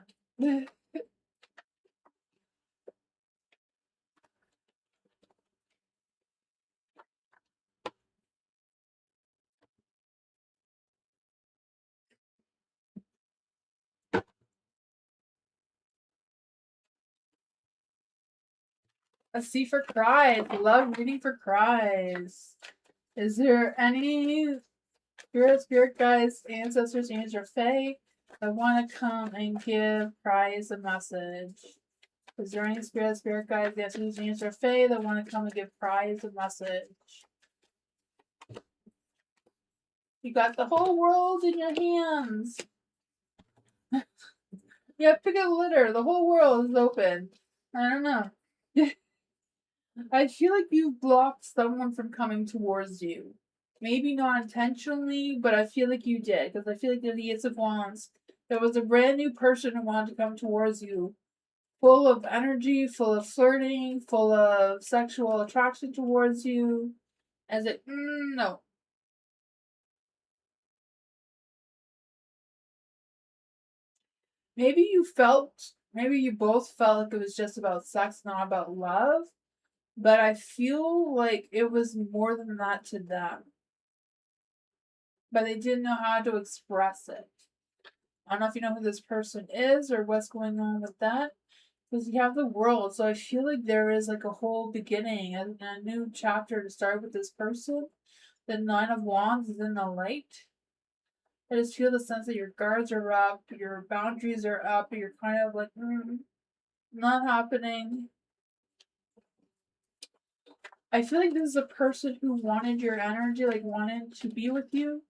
Speaker 2: A C for cries. Love reading for cries. Is there any spirit guides, ancestors, angels, or fae that want to come and give Prize a message? Is there any spirit guides, ancestors, angels, or fae that want to come and give Prize a message? You got the whole world in your hands. You have to pick a litter. The whole world is open. I don't know. I feel like you blocked someone from coming towards you. Maybe not intentionally, but I feel like you did. Because I feel like the Ace of Wands, there was a brand new person who wanted to come towards you. Full of energy, full of flirting, full of sexual attraction towards you. As it, no. Maybe you both felt like it was just about sex, not about love. But I feel like it was more than that to them. But they didn't know how to express it. I don't know if you know who this person is or what's going on with that. Because you have the world, so I feel like there is like a whole beginning, a new chapter to start with this person. The Nine of Wands is in the light. I just feel the sense that your guards are up, your boundaries are up, you're kind of like, not happening. I feel like this is a person who wanted your energy, like wanted to be with you,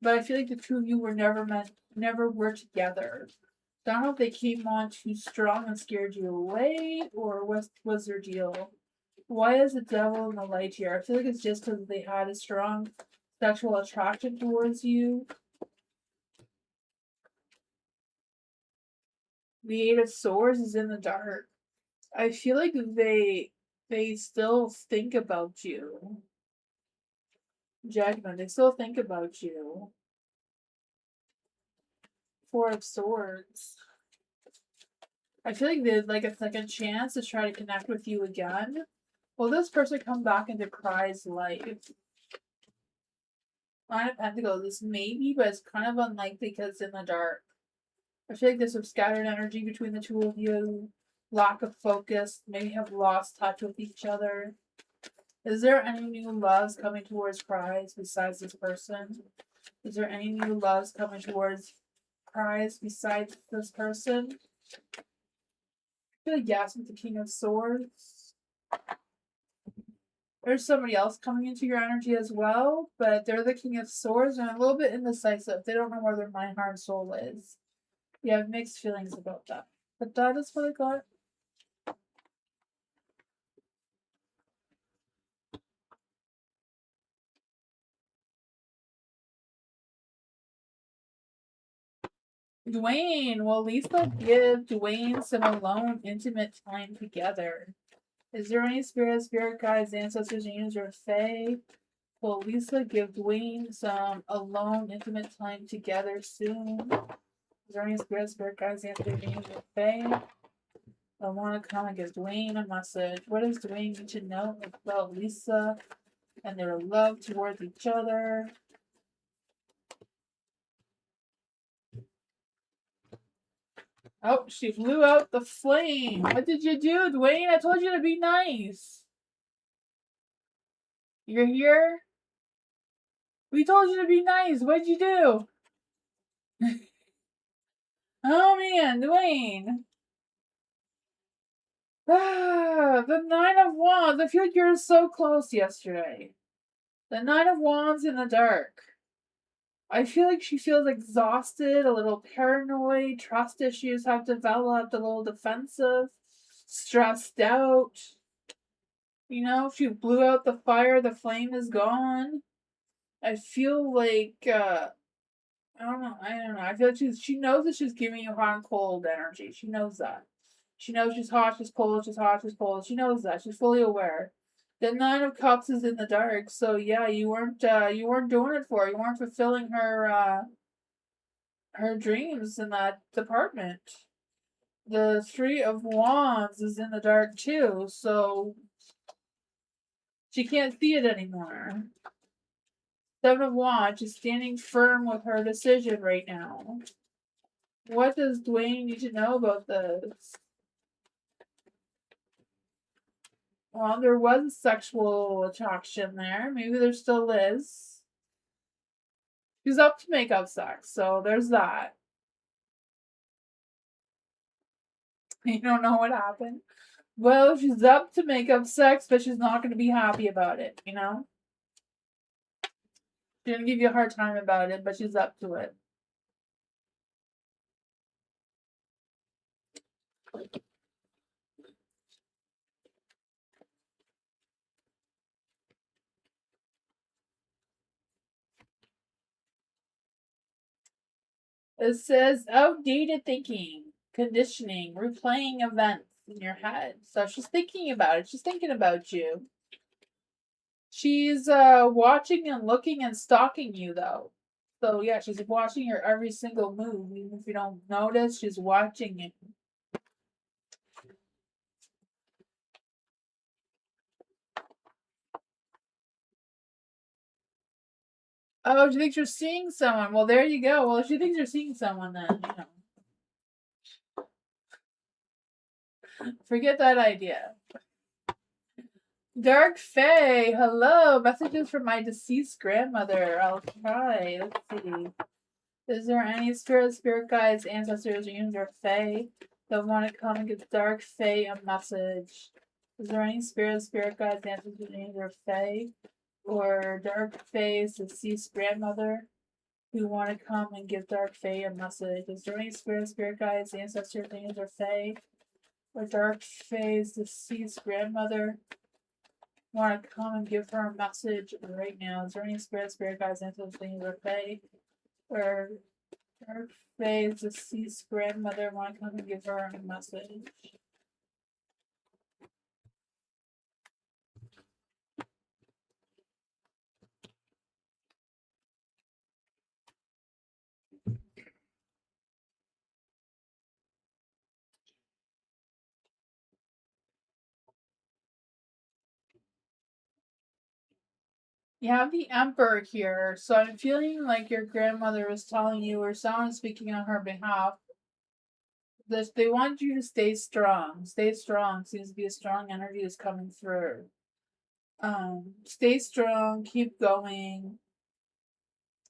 Speaker 2: but I feel like the two of you were never were together. So I don't know if they came on too strong and scared you away, or what was their deal? Why is the devil in the light here? I feel like it's just because they had a strong sexual attraction towards you. The Eight of Swords is in the dark. I feel like they still think about you. Judgment, they still think about you. Four of Swords. I feel like they'd like a second chance to try to connect with you again. Will this person come back into Cry's life? Nine of Pentacles, this maybe, but it's kind of unlikely because it's in the dark. I feel like there's some scattered energy between the two of you, lack of focus, maybe have lost touch with each other. Is there any new loves coming towards Cries besides this person? Is there any new loves coming towards Cries besides this person? I feel like yes, with the King of Swords. There's somebody else coming into your energy as well, but they're the King of Swords and a little bit indecisive. They don't know where their mind, heart, and soul is. You have mixed feelings about that. But that is what I got. Dwayne, will Lisa give Dwayne some alone, intimate time together? Is there any spirit guides, ancestors, angels, or fae? Will Lisa give Dwayne some alone, intimate time together soon? Is there any spirit guides, ancestors, angels, or fae? I want to come and give Dwayne a message. What does Dwayne need to know about Lisa and their love towards each other? Oh, she blew out the flame. What did you do, Dwayne? I told you to be nice. You're here? We told you to be nice. What'd you do? Oh man, Dwayne. The Nine of Wands. I feel like you were so close yesterday. The Nine of Wands in the dark. I feel like she feels exhausted, a little paranoid, trust issues have developed, a little defensive, stressed out. You know, if you blew out the fire, the flame is gone. I feel like I don't know. I feel like she knows that she's giving you hot and cold energy. She knows that. She knows she's hot, she's cold, she's hot, she's cold. She knows that. She's fully aware. The Nine of Cups is in the dark, so yeah, you weren't doing it for her. You weren't fulfilling her dreams in that department. The Three of Wands is in the dark too, so she can't see it anymore. Seven of Wands is standing firm with her decision right now. What does Dwayne need to know about this? Well, there was sexual attraction there. Maybe there still is. She's up to make up sex, so there's that. You don't know what happened? Well, she's up to make up sex, but she's not going to be happy about it, you know? She's going to give you a hard time about it, but she's up to it. It says outdated thinking, conditioning, replaying events in your head. So she's thinking about it. She's thinking about you. She's watching and looking and stalking you though. So yeah, she's watching your every single move. Even if you don't notice, she's watching it. Oh, she thinks you're seeing someone. Well, there you go. Well, if she thinks you're seeing someone, then you know. Forget that idea. Dark Fae, hello. Messages from my deceased grandmother. I'll try. Let's see. Is there any spirit guides, ancestors, angels, or Fae that want to come and give Dark Fae a message? Is there any spirit guides, answers, or fae, or dark fae's deceased grandmother who want to come and give dark fae a message? Is there any spirit guides, ancestors, angels, or fae, or dark fae's deceased grandmother want to come and give her a message right now? Is there any spirit guides, ancestors, angels, or fae, or dark fae's deceased grandmother want to come and give her a message? You have the Emperor here, so I'm feeling like your grandmother is telling you, or someone speaking on her behalf, that they want you to stay strong. Stay strong. Seems to be a strong energy is coming through. Stay strong. Keep going.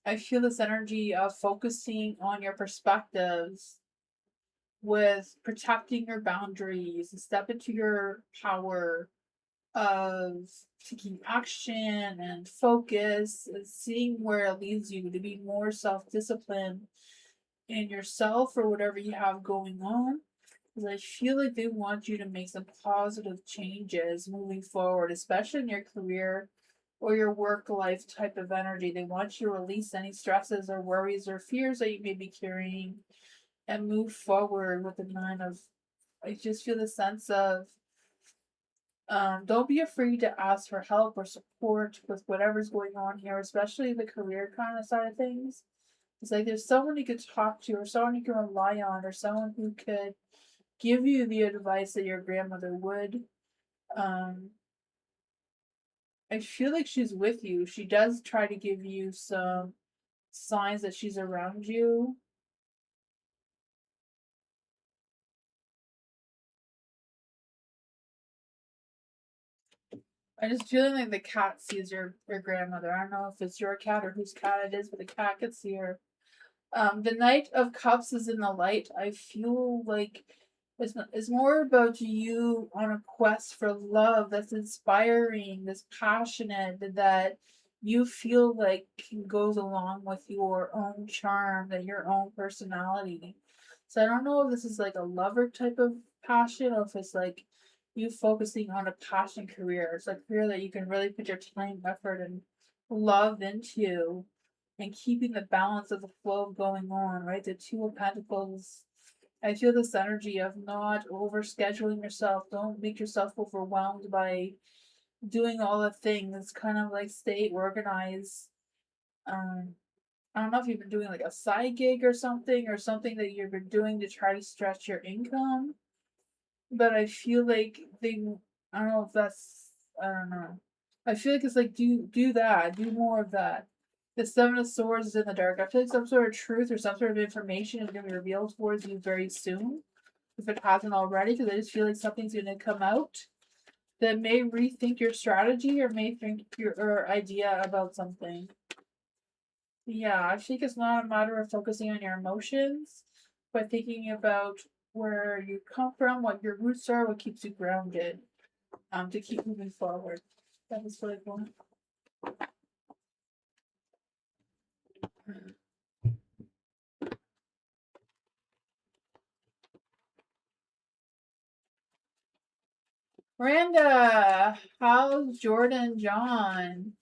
Speaker 2: I feel this energy of focusing on your perspectives with protecting your boundaries, step into your power of taking action and focus and seeing where it leads you to be more self-disciplined in yourself or whatever you have going on. Because I feel like they want you to make some positive changes moving forward, especially in your career or your work life type of energy. They want you to release any stresses or worries or fears that you may be carrying and move forward with the nine of. I just feel the sense of don't be afraid to ask for help or support with whatever's going on here, especially the career kind of side of things. It's like there's someone you could talk to, or someone you can rely on, or someone who could give you the advice that your grandmother would. Um, I feel like she's with you. She does try to give you some signs that she's around you. I just feeling like the cat sees your grandmother. I don't know if it's your cat or whose cat it is, but the cat could see her. The Knight of Cups is in the light. I feel like it's more about you on a quest for love that's inspiring, that's passionate, that you feel like goes along with your own charm, that your own personality. So I don't know if this is like a lover type of passion or if it's like you focusing on a passion career. It's a career that you can really put your time, effort, and love into and keeping the balance of the flow going on, right? The Two of Pentacles. I feel this energy of not over scheduling yourself. Don't make yourself overwhelmed by doing all the things. Kind of like stay organized. Um, I don't know if you've been doing like a side gig or something that you've been doing to try to stretch your income. But I feel like I don't know if that's, I don't know. I feel like it's like do that, do more of that. The Seven of Swords is in the dark. I feel like some sort of truth or some sort of information is going to be revealed towards you very soon, if it hasn't already. Because I just feel like something's going to come out that may rethink your strategy or may think your idea about something. Yeah, I think it's not a matter of focusing on your emotions, but thinking about where you come from, what your roots are, what keeps you grounded, to keep moving forward. That is what I want. Miranda, how's Jordan John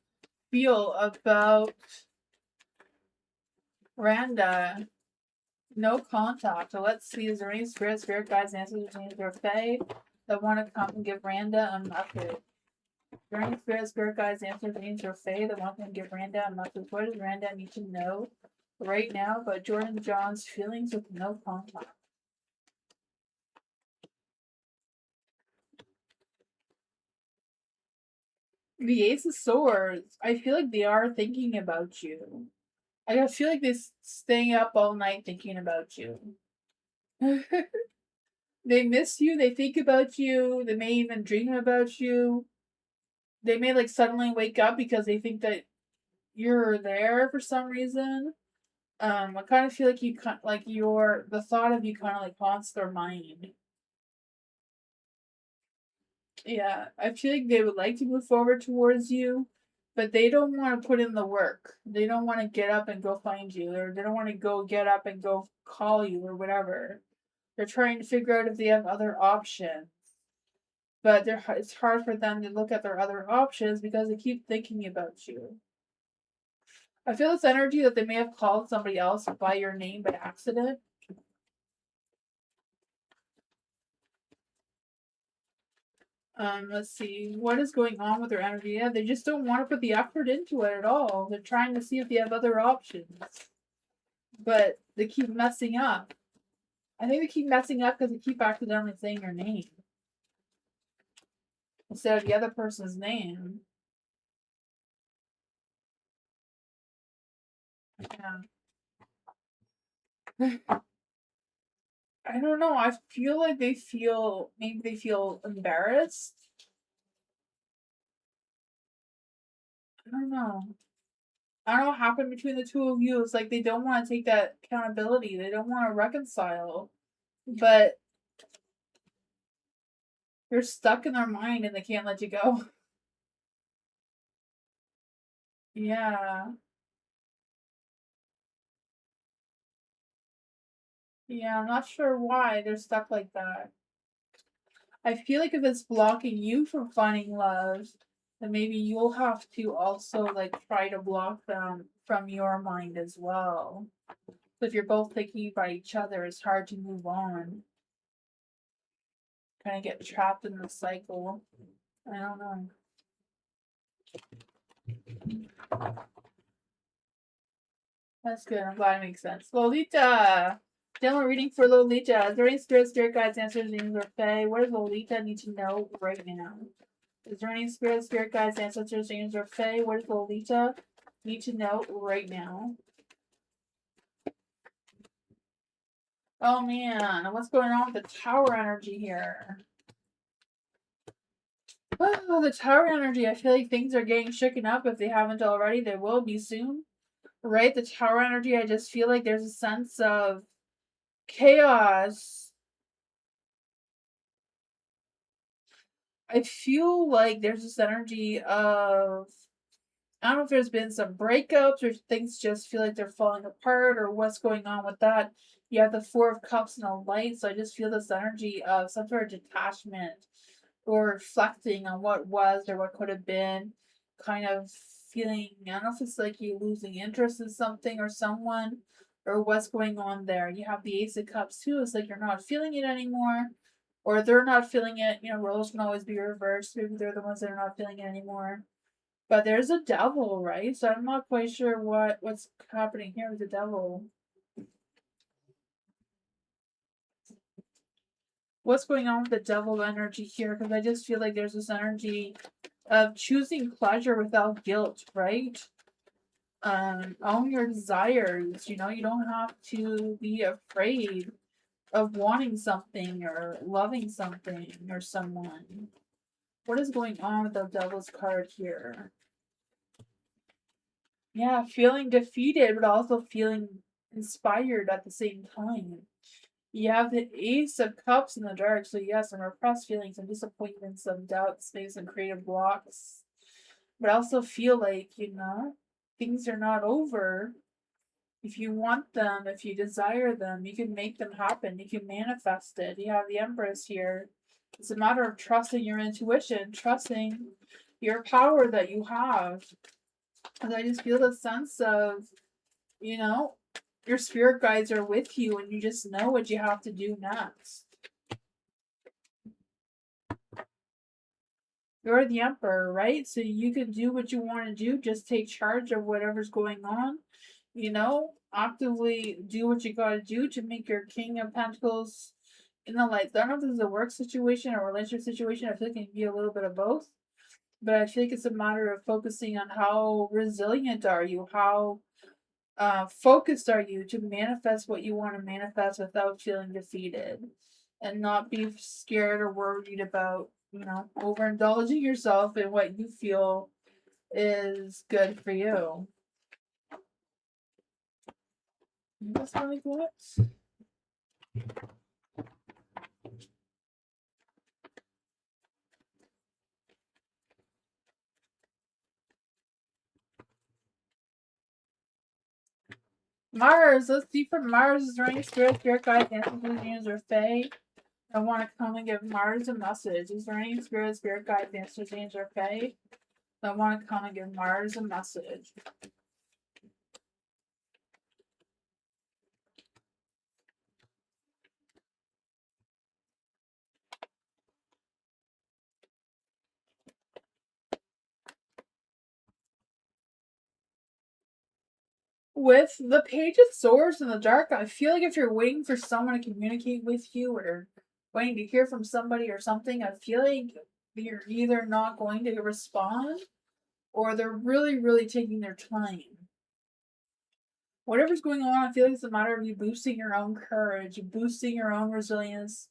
Speaker 2: feel about Miranda? No contact. So let's see, is there any spirit guides, ancestors, or fae that want to come and give Randa a message? Is there any spirit guides, ancestors, or fae that want to give Randa a message? What does Randa need to know right now about Jordan John's feelings with no contact? The Ace of Swords. I feel like they are thinking about you. I feel like they're staying up all night thinking about you. They miss you. They think about you. They may even dream about you. They may like suddenly wake up because they think that you're there for some reason. I kind of feel like the thought of you kind of like haunts their mind. Yeah, I feel like they would like to move forward towards you, but they don't want to put in the work. They don't want to get up and go find you, or they don't want to go get up and go call you, or whatever. They're trying to figure out if they have other options. But it's hard for them to look at their other options because they keep thinking about you. I feel this energy that they may have called somebody else by your name by accident. Let's see. What is going on with their energy? Yeah, they just don't want to put the effort into it at all. They're trying to see if they have other options. But they keep messing up. I think they keep messing up because they keep accidentally saying your name instead of the other person's name. Yeah. I don't know. I feel like maybe they feel embarrassed. I don't know. I don't know what happened between the two of you. It's like they don't want to take that accountability. They don't want to reconcile. But you're stuck in their mind and they can't let you go. Yeah. Yeah, I'm not sure why they're stuck like that. I feel like if it's blocking you from finding love, then maybe you'll have to also like try to block them from your mind as well. If you're both thinking about each other, it's hard to move on. Kind of get trapped in the cycle. I don't know. That's good. I'm glad it makes sense. Lolita! Demo reading for Lolita. Is there any spirit guides, answers, names, or fae? What does Lolita need to know right now? Is there any spirit guides, ancestors, names, or fae? What does Lolita need to know right now? Oh man, what's going on with the tower energy here? Oh, the tower energy. I feel like things are getting shaken up. If they haven't already, they will be soon. Right? The tower energy, I just feel like there's a sense of chaos. I feel like there's this energy of, I don't know if there's been some breakups or things just feel like they're falling apart or what's going on with that. You have the Four of Cups and a light, so I just feel this energy of some sort of detachment or reflecting on what was or what could have been, kind of feeling, I don't know if it's like you losing interest in something or someone or what's going on there. You have the Ace of Cups too, it's like you're not feeling it anymore or they're not feeling it. You know, roles can always be reversed. Maybe they're the ones that are not feeling it anymore. But there's a devil, right? So I'm not quite sure what's happening here with the devil. What's going on with the devil energy here? Because I just feel like there's this energy of choosing pleasure without guilt, right? Own your desires. You know, you don't have to be afraid of wanting something or loving something or someone. What is going on with the devil's card here? Yeah, feeling defeated, but also feeling inspired at the same time. You have the Ace of Cups in the dark, so you have some repressed feelings, some disappointments, some doubts, maybe some creative blocks. But I also feel like, you know, things are not over. If you want them, if you desire them, you can make them happen. You can manifest it. You have the Empress here. It's a matter of trusting your intuition, trusting your power that you have. And I just feel the sense of, you know, your spirit guides are with you and you just know what you have to do next. You're the emperor, right? So you can do what you want to do, just take charge of whatever's going on. You know, actively do what you gotta do to make your King of Pentacles in the light. I don't know if this is a work situation or a relationship situation. I feel like it can be a little bit of both. But I think it's a matter of focusing on how resilient are you, how focused are you to manifest what you want to manifest without feeling defeated and not be scared or worried about, you know, overindulging yourself in what you feel is good for you. That's really good. Mars, let's see from Mars. Is there any spirit guides, ancestors, or fae that want to come and give Mars a message? Is there any spirit guides, ancestors, or fae that want to come and give Mars a message? With the Page of Swords in the Dark, I feel like if you're waiting for someone to communicate with you or waiting to hear from somebody or something, I feel like you're either not going to respond or they're really, really taking their time. Whatever's going on, I feel like it's a matter of you boosting your own courage, boosting your own resilience,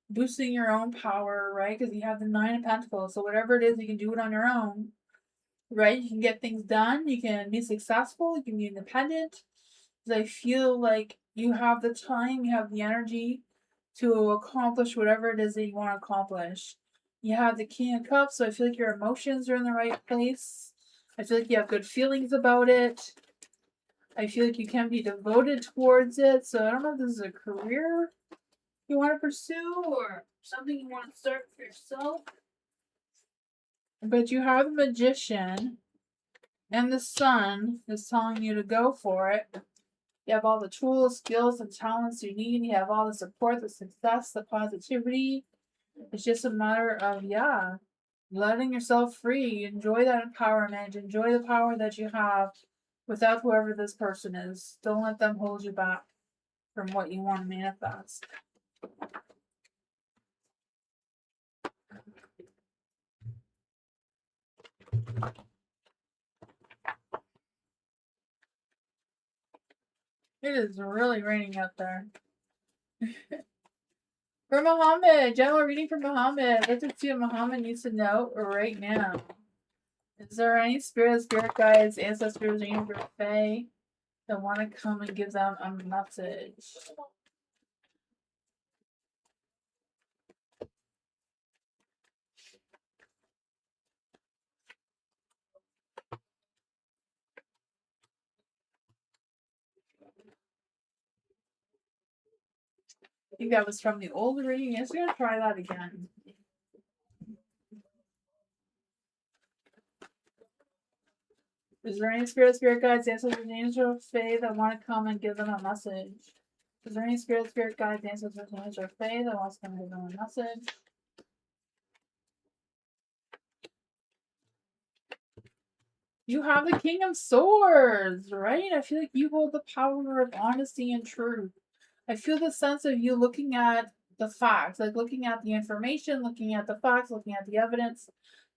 Speaker 2: boosting your own power, right? Because you have the Nine of Pentacles. So whatever it is, you can do it on your own, right? You can get things done. You can be successful. You can be independent. Because I feel like you have the time, you have the energy to accomplish whatever it is that you want to accomplish. You have the King of Cups, so I feel like your emotions are in the right place. I feel like you have good feelings about it. I feel like you can be devoted towards it. So I don't know if this is a career you want to pursue or something you want to start for yourself. But you have the Magician and the Sun is telling you to go for it. You have all the tools, skills, and talents you need. You have all the support, the success, the positivity. It's just a matter of, letting yourself free. Enjoy that empowerment. Enjoy the power that you have without whoever this person is. Don't let them hold you back from what you want to manifest. It is really raining out there. For Muhammad, general reading for Muhammad. Let's see what Muhammad needs to know right now. Is there any spirit guides, ancestors, angels, or fae that want to come and give them a message? I think that was from the old reading. I'm just gonna try that again. Is there any spirit guides, ancestors, angels, or fae that want to come and give them a message? Is there any spirit guides, ancestors, angels, or fae that wants to come and give them a message? You have the King of Swords, right? I feel like you hold the power of honesty and truth. I feel the sense of you looking at the facts, like looking at the information, looking at the facts, looking at the evidence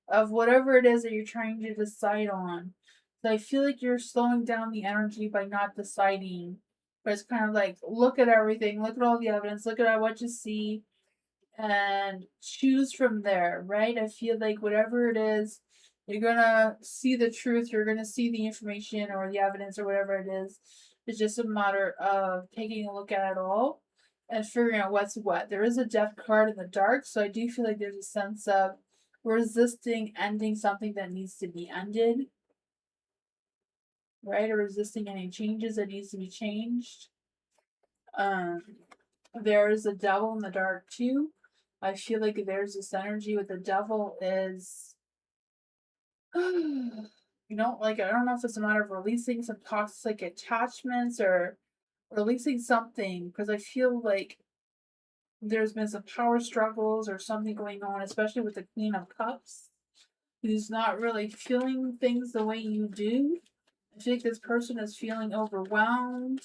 Speaker 2: of whatever it is that you're trying to decide on. So I feel like you're slowing down the energy by not deciding. But it's kind of like, look at everything, look at all the evidence, look at what you see, and choose from there, right? I feel like whatever it is, you're gonna see the truth, you're gonna see the information or the evidence or whatever it is. It's just a matter of taking a look at it all and figuring out what's what. There is a death card in the dark, so I do feel like there's a sense of resisting ending something that needs to be ended, right? Or resisting any changes that needs to be changed. There's a devil in the dark too. I feel like there's this energy with the devil is, like, I don't know if it's a matter of releasing some toxic attachments or releasing something, because I feel like there's been some power struggles or something going on, especially with the Queen of Cups, who's not really feeling things the way you do. I feel like this person is feeling overwhelmed,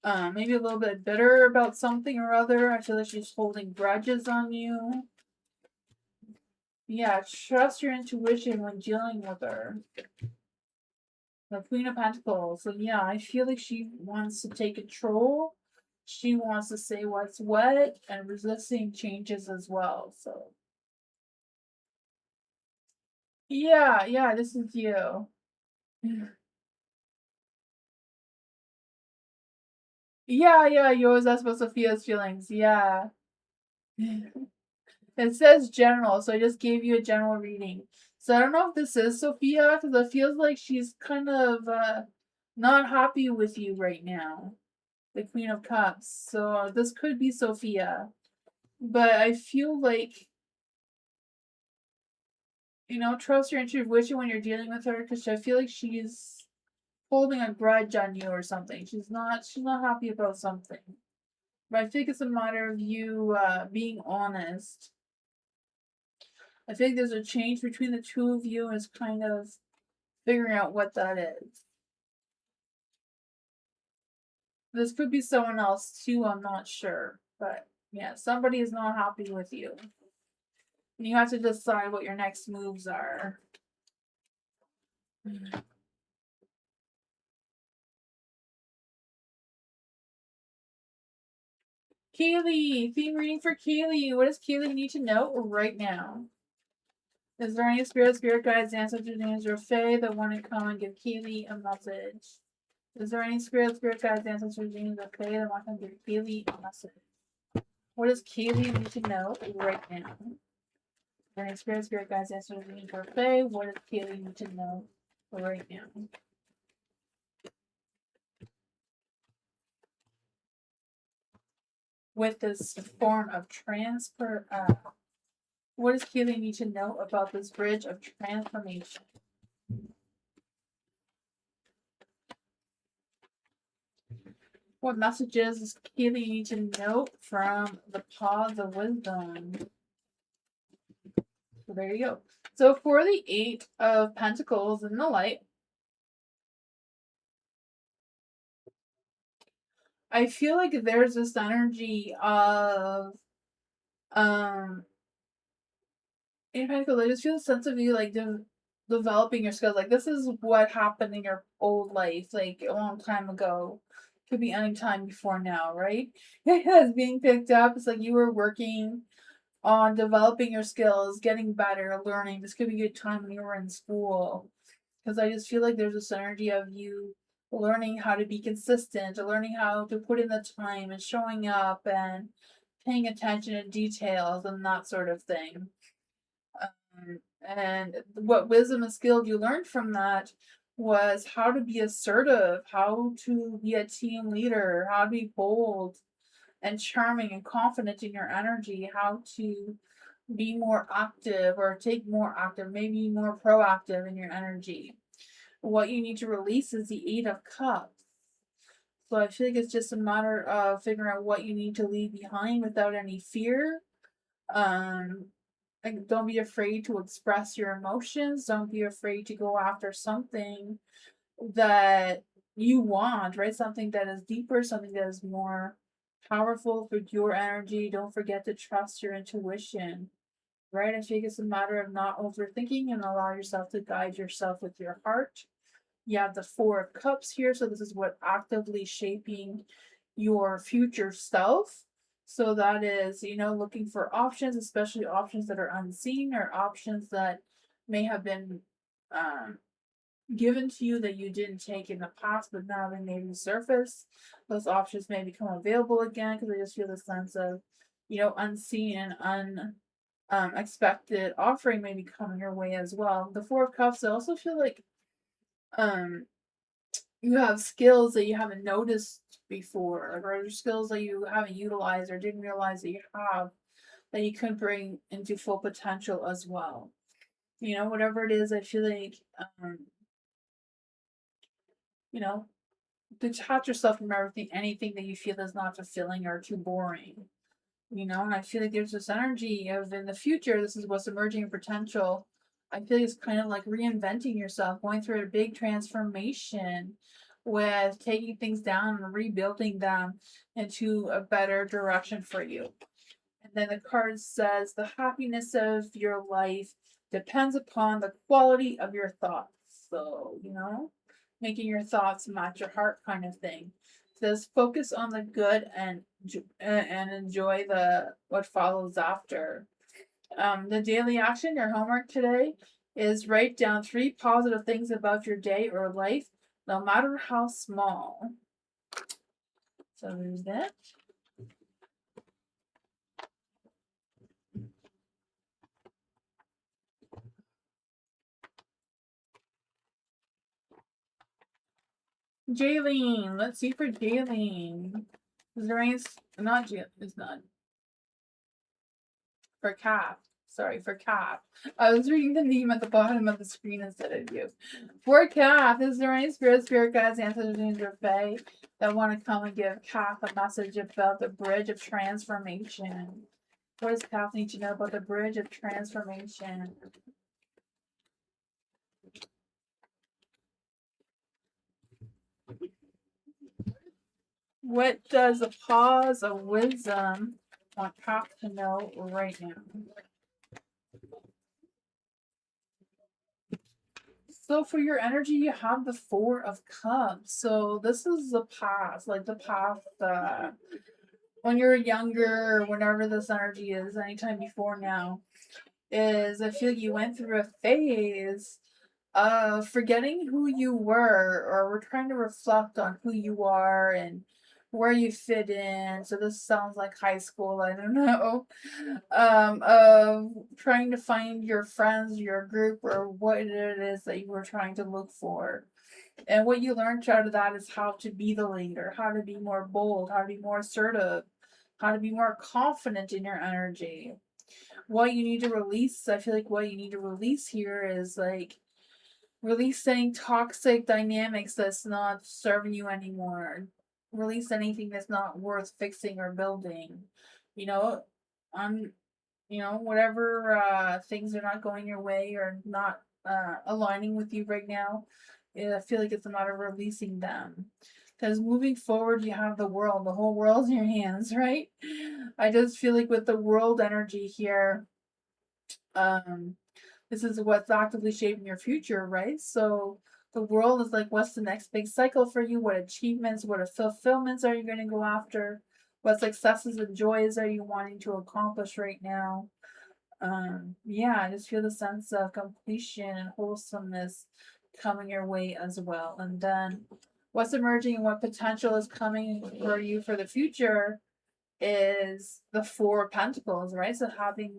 Speaker 2: maybe a little bit bitter about something or other. I feel like she's holding grudges on you. Yeah, trust your intuition when dealing with her. The Queen of Pentacles. So yeah, I feel like she wants to take control. She wants to say what's what and resisting changes as well. So yeah, this is you. Yeah, you always ask about Sophia's feelings. Yeah. It says general, so I just gave you a general reading. So I don't know if this is Sophia, because it feels like she's kind of not happy with you right now. The Queen of Cups. So this could be Sophia. But I feel like, trust your intuition when you're dealing with her, because I feel like she's holding a grudge on you or something. She's not happy about something. But I think it's a matter of you being honest. I think there's a change between the two of you, and it's kind of figuring out what that is. This could be someone else too, I'm not sure. But yeah, somebody is not happy with you. And you have to decide what your next moves are. Kaylee, theme reading for Kaylee. What does Kaylee need to know right now? Is there any spirit guides, ancestors, angels, or fae that want to come and give Kaylee a message? Is there any spirit guides, ancestors, angels, or fae that want to give Kaylee a message? What does Kaylee need to know right now? Is there any spirit guides, ancestors, angels, or fae? What does Kaylee need to know right now? With this form of transfer, what does Kaylee need to know about this bridge of transformation? What messages does Kaylee need to know from the pause of wisdom? So there you go. So for the Eight of Pentacles in the light, I feel like there's this energy of in Pentacles, I just feel a sense of you like developing your skills. Like this is what happened in your old life, like a long time ago. Could be any time before now, right? It's being picked up. It's like you were working on developing your skills, getting better, learning. This could be a good time when you were in school. Because I just feel like there's this energy of you learning how to be consistent, learning how to put in the time and showing up and paying attention to details and that sort of thing. And what wisdom and skill you learned from that was how to be assertive, how to be a team leader, how to be bold and charming and confident in your energy, how to be more active or take more active, maybe more proactive in your energy. What you need to release is the Eight of Cups. So I feel like it's just a matter of figuring out what you need to leave behind without any fear. Like don't be afraid to express your emotions. Don't be afraid to go after something that you want, right? Something that is deeper, something that is more powerful for your energy. Don't forget to trust your intuition, right? I think it's a matter of not overthinking and allow yourself to guide yourself with your heart. You have the Four of Cups here, so this is what actively shaping your future self. So that is, looking for options, especially options that are unseen or options that may have been um, given to you that you didn't take in the past, but now they may resurface. Those options may become available again because I just feel the sense of, unseen and unexpected offering may be coming your way as well. The Four of Cups, I also feel like um you have skills that you haven't noticed before, or skills that you haven't utilized or didn't realize that you have that you could bring into full potential as well. Whatever it is, I feel like you know, detach yourself from anything that you feel is not fulfilling or too boring. And I feel like there's this energy of in the future, this is what's emerging in potential. I feel like it's kind of like reinventing yourself, going through a big transformation with taking things down and rebuilding them into a better direction for you. And then the card says the happiness of your life depends upon the quality of your thoughts. So, making your thoughts match your heart kind of thing. It says focus on the good and enjoy the what follows after. The daily action, your homework today is write down 3 positive things about your day or life, no matter how small. So there's that. Jaylene. Let's see for Jaylene. Is there any... Not Jaylene. It's not. For Cap. Sorry, for Cap. I was reading the name at the bottom of the screen instead of you. For Cap, is there any spirit guides, ancestors, or fae that want to come and give Cap a message about the bridge of transformation? What does Cap need to know about the bridge of transformation? What does the pause of wisdom want Cap to know right now? So for your energy, you have the Four of Cups. So this is the past, like the past when you're younger, or whenever this energy is, anytime before now, is I feel you went through a phase of forgetting who you were, or we're trying to reflect on who you are and where you fit in. So this sounds like high school, I don't know. Of trying to find your friends, your group, or what it is that you were trying to look for. And what you learned out of that is how to be the leader, how to be more bold, how to be more assertive, how to be more confident in your energy. What you need to release, I feel like what you need to release here is like release any toxic dynamics that's not serving you anymore. Release anything that's not worth fixing or building. You know, whatever things are not going your way or not aligning with you right now, I feel like it's a matter of releasing them. Because moving forward, you have the world. The whole world's in your hands, right? I just feel like with the world energy here, this is what's actively shaping your future, right? So the world is like, what's the next big cycle for you? What achievements, what fulfillments are you going to go after? What successes and joys are you wanting to accomplish right now? Yeah, I just feel the sense of completion and wholesomeness coming your way as well. And then what's emerging and what potential is coming for you for the future is the Four of Pentacles, right? So having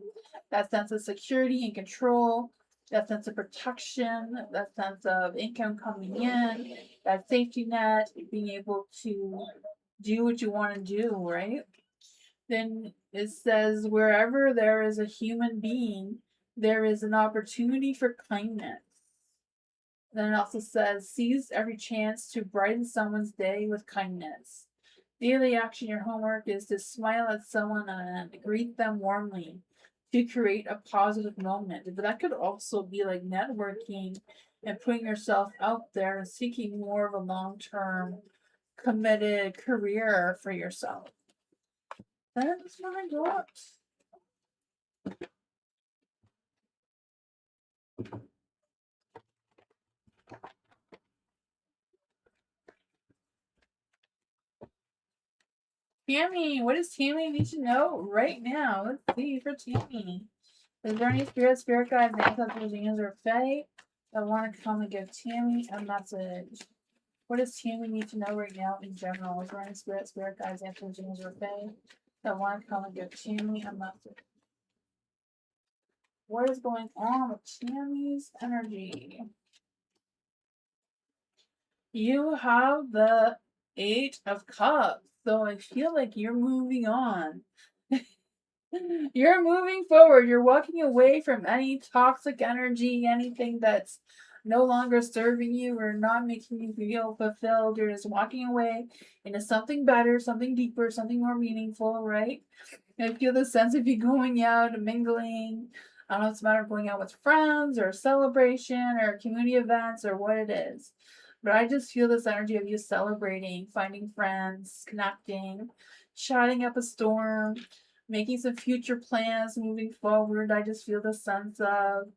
Speaker 2: that sense of security and control, that sense of protection, that sense of income coming in, that safety net, being able to do what you want to do, right? Then it says, wherever there is a human being, there is an opportunity for kindness. Then it also says, seize every chance to brighten someone's day with kindness. Daily action, your homework is to smile at someone and greet them warmly to create a positive moment. But that could also be like networking and putting yourself out there and seeking more of a long-term committed career for yourself. That is what I got. Tammy, what does Tammy need to know right now? Let's see for Tammy. Is there any spirit guides, ancestors, angels, or fae that want to come and give Tammy a message? What does Tammy need to know right now in general? Is there any spirit guides, ancestors, angels, or fae that want to come and give Tammy a message? What is going on with Tammy's energy? You have the Eight of Cups, so I feel like you're moving on. You're moving forward. You're walking away from any toxic energy, anything that's no longer serving you or not making you feel fulfilled. You're just walking away into something better, something deeper, something more meaningful, right? I feel the sense of you going out and mingling. I don't know if it's a matter of going out with friends or a celebration or community events or what it is. But I just feel this energy of you celebrating, finding friends, connecting, shutting up a storm, making some future plans moving forward. I just feel the sense of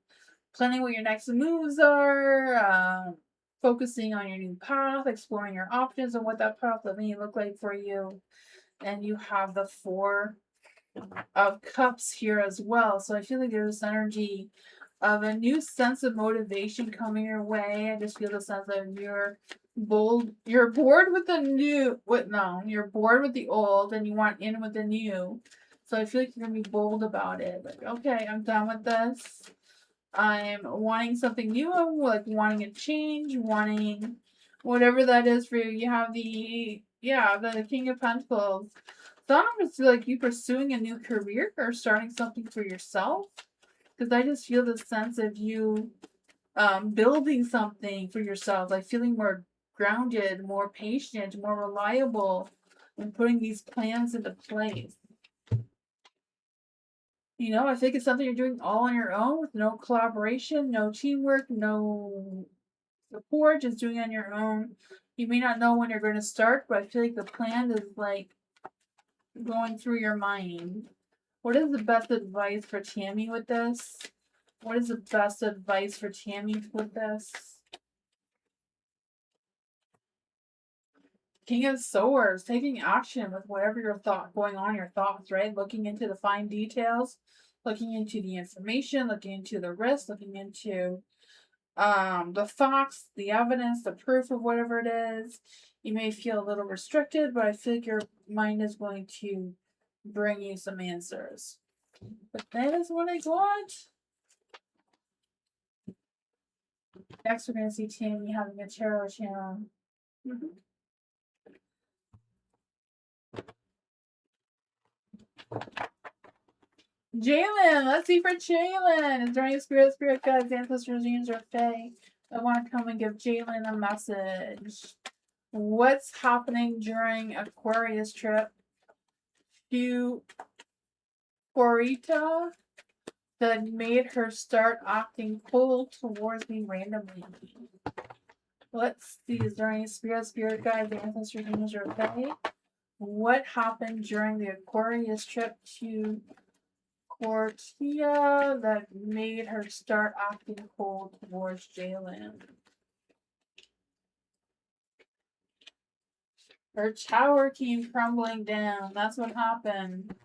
Speaker 2: planning what your next moves are, focusing on your new path, exploring your options and what that path may look like for you. And you have the Four of Cups here as well. So I feel like there's this energy of a new sense of motivation coming your way. I just feel the sense of you're bold. You're bored with the new. You're bored with the old and you want in with the new. So I feel like you're gonna be bold about it. Like, okay, I'm done with this. I'm wanting something new. I'm like wanting a change, wanting whatever that is for you. You have the King of Pentacles. So I don't know if it's like you pursuing a new career or starting something for yourself. Because I just feel the sense of you building something for yourself, like feeling more grounded, more patient, more reliable, and putting these plans into place. You know, I think it's something you're doing all on your own with no collaboration, no teamwork, no support, just doing it on your own. You may not know when you're going to start, but I feel like the plan is like going through your mind. What is the best advice for Tammy with this? What is the best advice for Tammy with this? King of Swords, taking action with whatever your thought going on, your thoughts, right? Looking into the fine details, looking into the information, looking into the risk, looking into the facts, the evidence, the proof of whatever it is. You may feel a little restricted, but I feel like your mind is going to bring you some answers. But that is what I got. Next, we're going to see Tammy having a tarot channel. Jalen, let's see for Jalen. Is there any spirit guides, ancestors, angels, or fae that want to come and give Jalen a message? What's happening during Aquarius trip to Corita that made her start acting cold towards me randomly? Let's see. Is there any spirit guides, ancestors, angels, or fae? What happened during the Aquarius trip to Cortia that made her start acting cold towards Jalen? Her tower came crumbling down. That's what happened.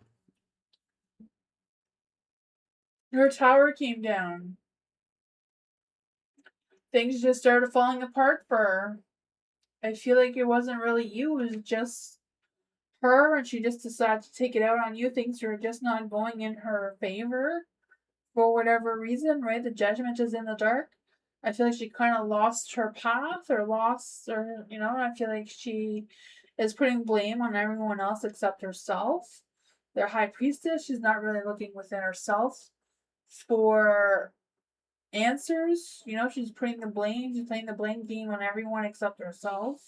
Speaker 2: Her tower came down. Things just started falling apart for her. I feel like it wasn't really you, it was just her, and she just decided to take it out on you. Things were just not going in her favor for whatever reason, right? The judgment is in the dark. I feel like she kind of lost her path I feel like she is putting blame on everyone else except herself. Their high priestess, she's not really looking within herself for answers. She's playing the blame game on everyone except herself.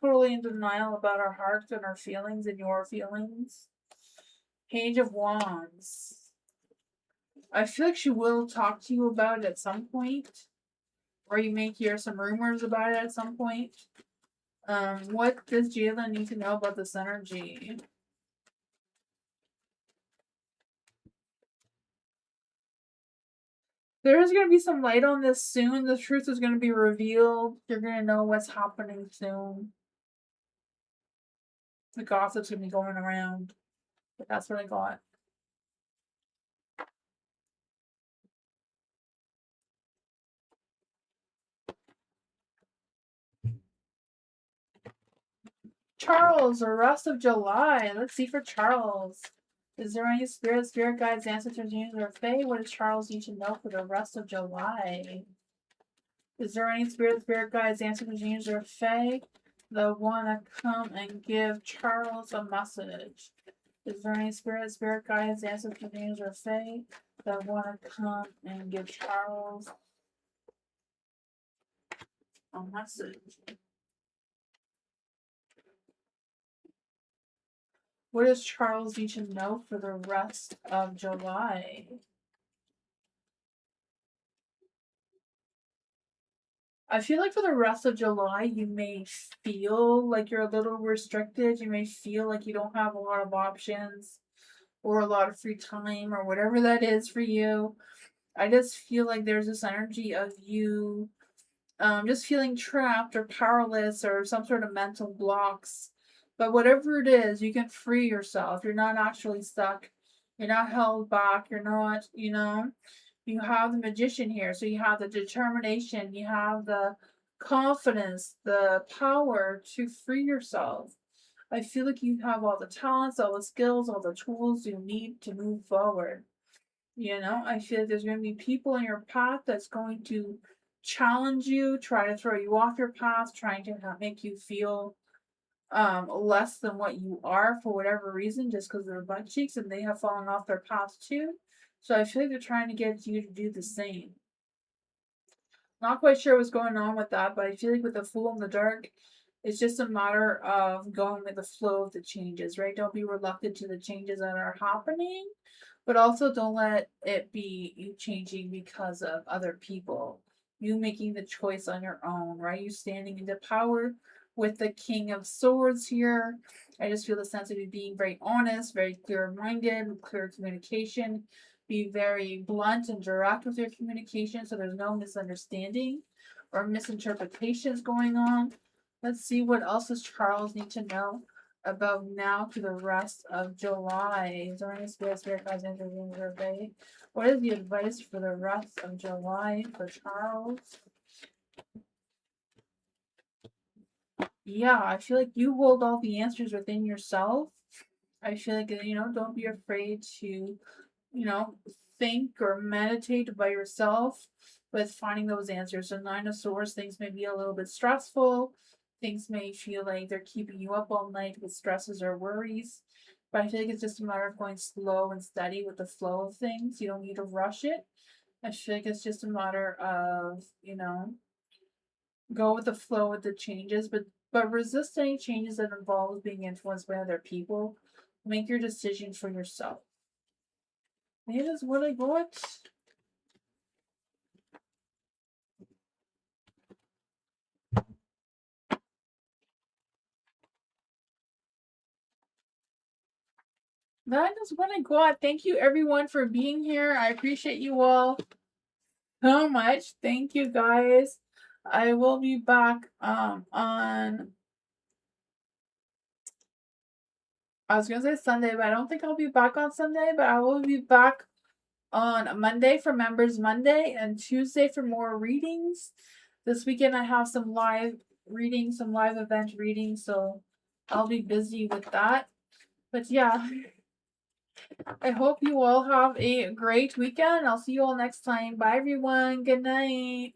Speaker 2: Totally in denial about her heart and her feelings and your feelings. Page of Wands. I feel like she will talk to you about it at some point, or you may hear some rumors about it at some point. What does Jalen need to know about this energy? There is going to be some light on this soon. The truth is going to be revealed. You're going to know what's happening soon. The gossip's going to be going around. But that's what I got. Charles, the rest of July. Let's see for Charles. Is there any spirit guides, ancestors, angels, or fae? What does Charles need to know for the rest of July? Is there any spirit guides, ancestors, angels, or fae that want to come and give Charles a message? Is there any spirit guides, ancestors, angels, or fae that want to come and give Charles a message? What does Charles need to know for the rest of July? I feel like for the rest of July, you may feel like you're a little restricted. You may feel like you don't have a lot of options or a lot of free time or whatever that is for you. I just feel like there's this energy of you just feeling trapped or powerless or some sort of mental blocks. But whatever it is, you can free yourself. You're not actually stuck. You're not held back. You're not, you have the magician here. So you have the determination, you have the confidence, the power to free yourself. I feel like you have all the talents, all the skills, all the tools you need to move forward. I feel like there's going to be people in your path that's going to challenge you, try to throw you off your path, trying to make you feel less than what you are for whatever reason, just because they're butt cheeks and they have fallen off their path too. So I feel like they're trying to get you to do the same. Not quite sure what's going on with that, but I feel like with the Fool in the Dark, it's just a matter of going with the flow of the changes, right? Don't be reluctant to the changes that are happening, but also don't let it be you changing because of other people. You making the choice on your own, right? You standing into power with the King of Swords here. I just feel the sense of you being very honest, very clear minded, clear communication. Be very blunt and direct with your communication so there's no misunderstanding or misinterpretations going on. Let's see what else does Charles need to know about now to the rest of July. Is there any spirit guys interviewing their day? What is the advice for the rest of July for Charles? Yeah, I feel like you hold all the answers within yourself. I feel like, don't be afraid to, think or meditate by yourself with finding those answers. So, Nine of Swords, things may be a little bit stressful. Things may feel like they're keeping you up all night with stresses or worries. But I feel like it's just a matter of going slow and steady with the flow of things. You don't need to rush it. I feel like it's just a matter of, go with the flow with the changes, but resist any changes that involve being influenced by other people. Make your decision for yourself. That is what I got. That is what I got. Thank you everyone for being here. I appreciate you all so much. Thank you guys. I will be back on I was gonna say Sunday, but I don't think I'll be back on Sunday, but I will be back on Monday for Members Monday and Tuesday for more readings. This weekend I have some live readings, some live event readings, so I'll be busy with that. But yeah, I hope you all have a great weekend. I'll see you all next time. Bye everyone. Good night.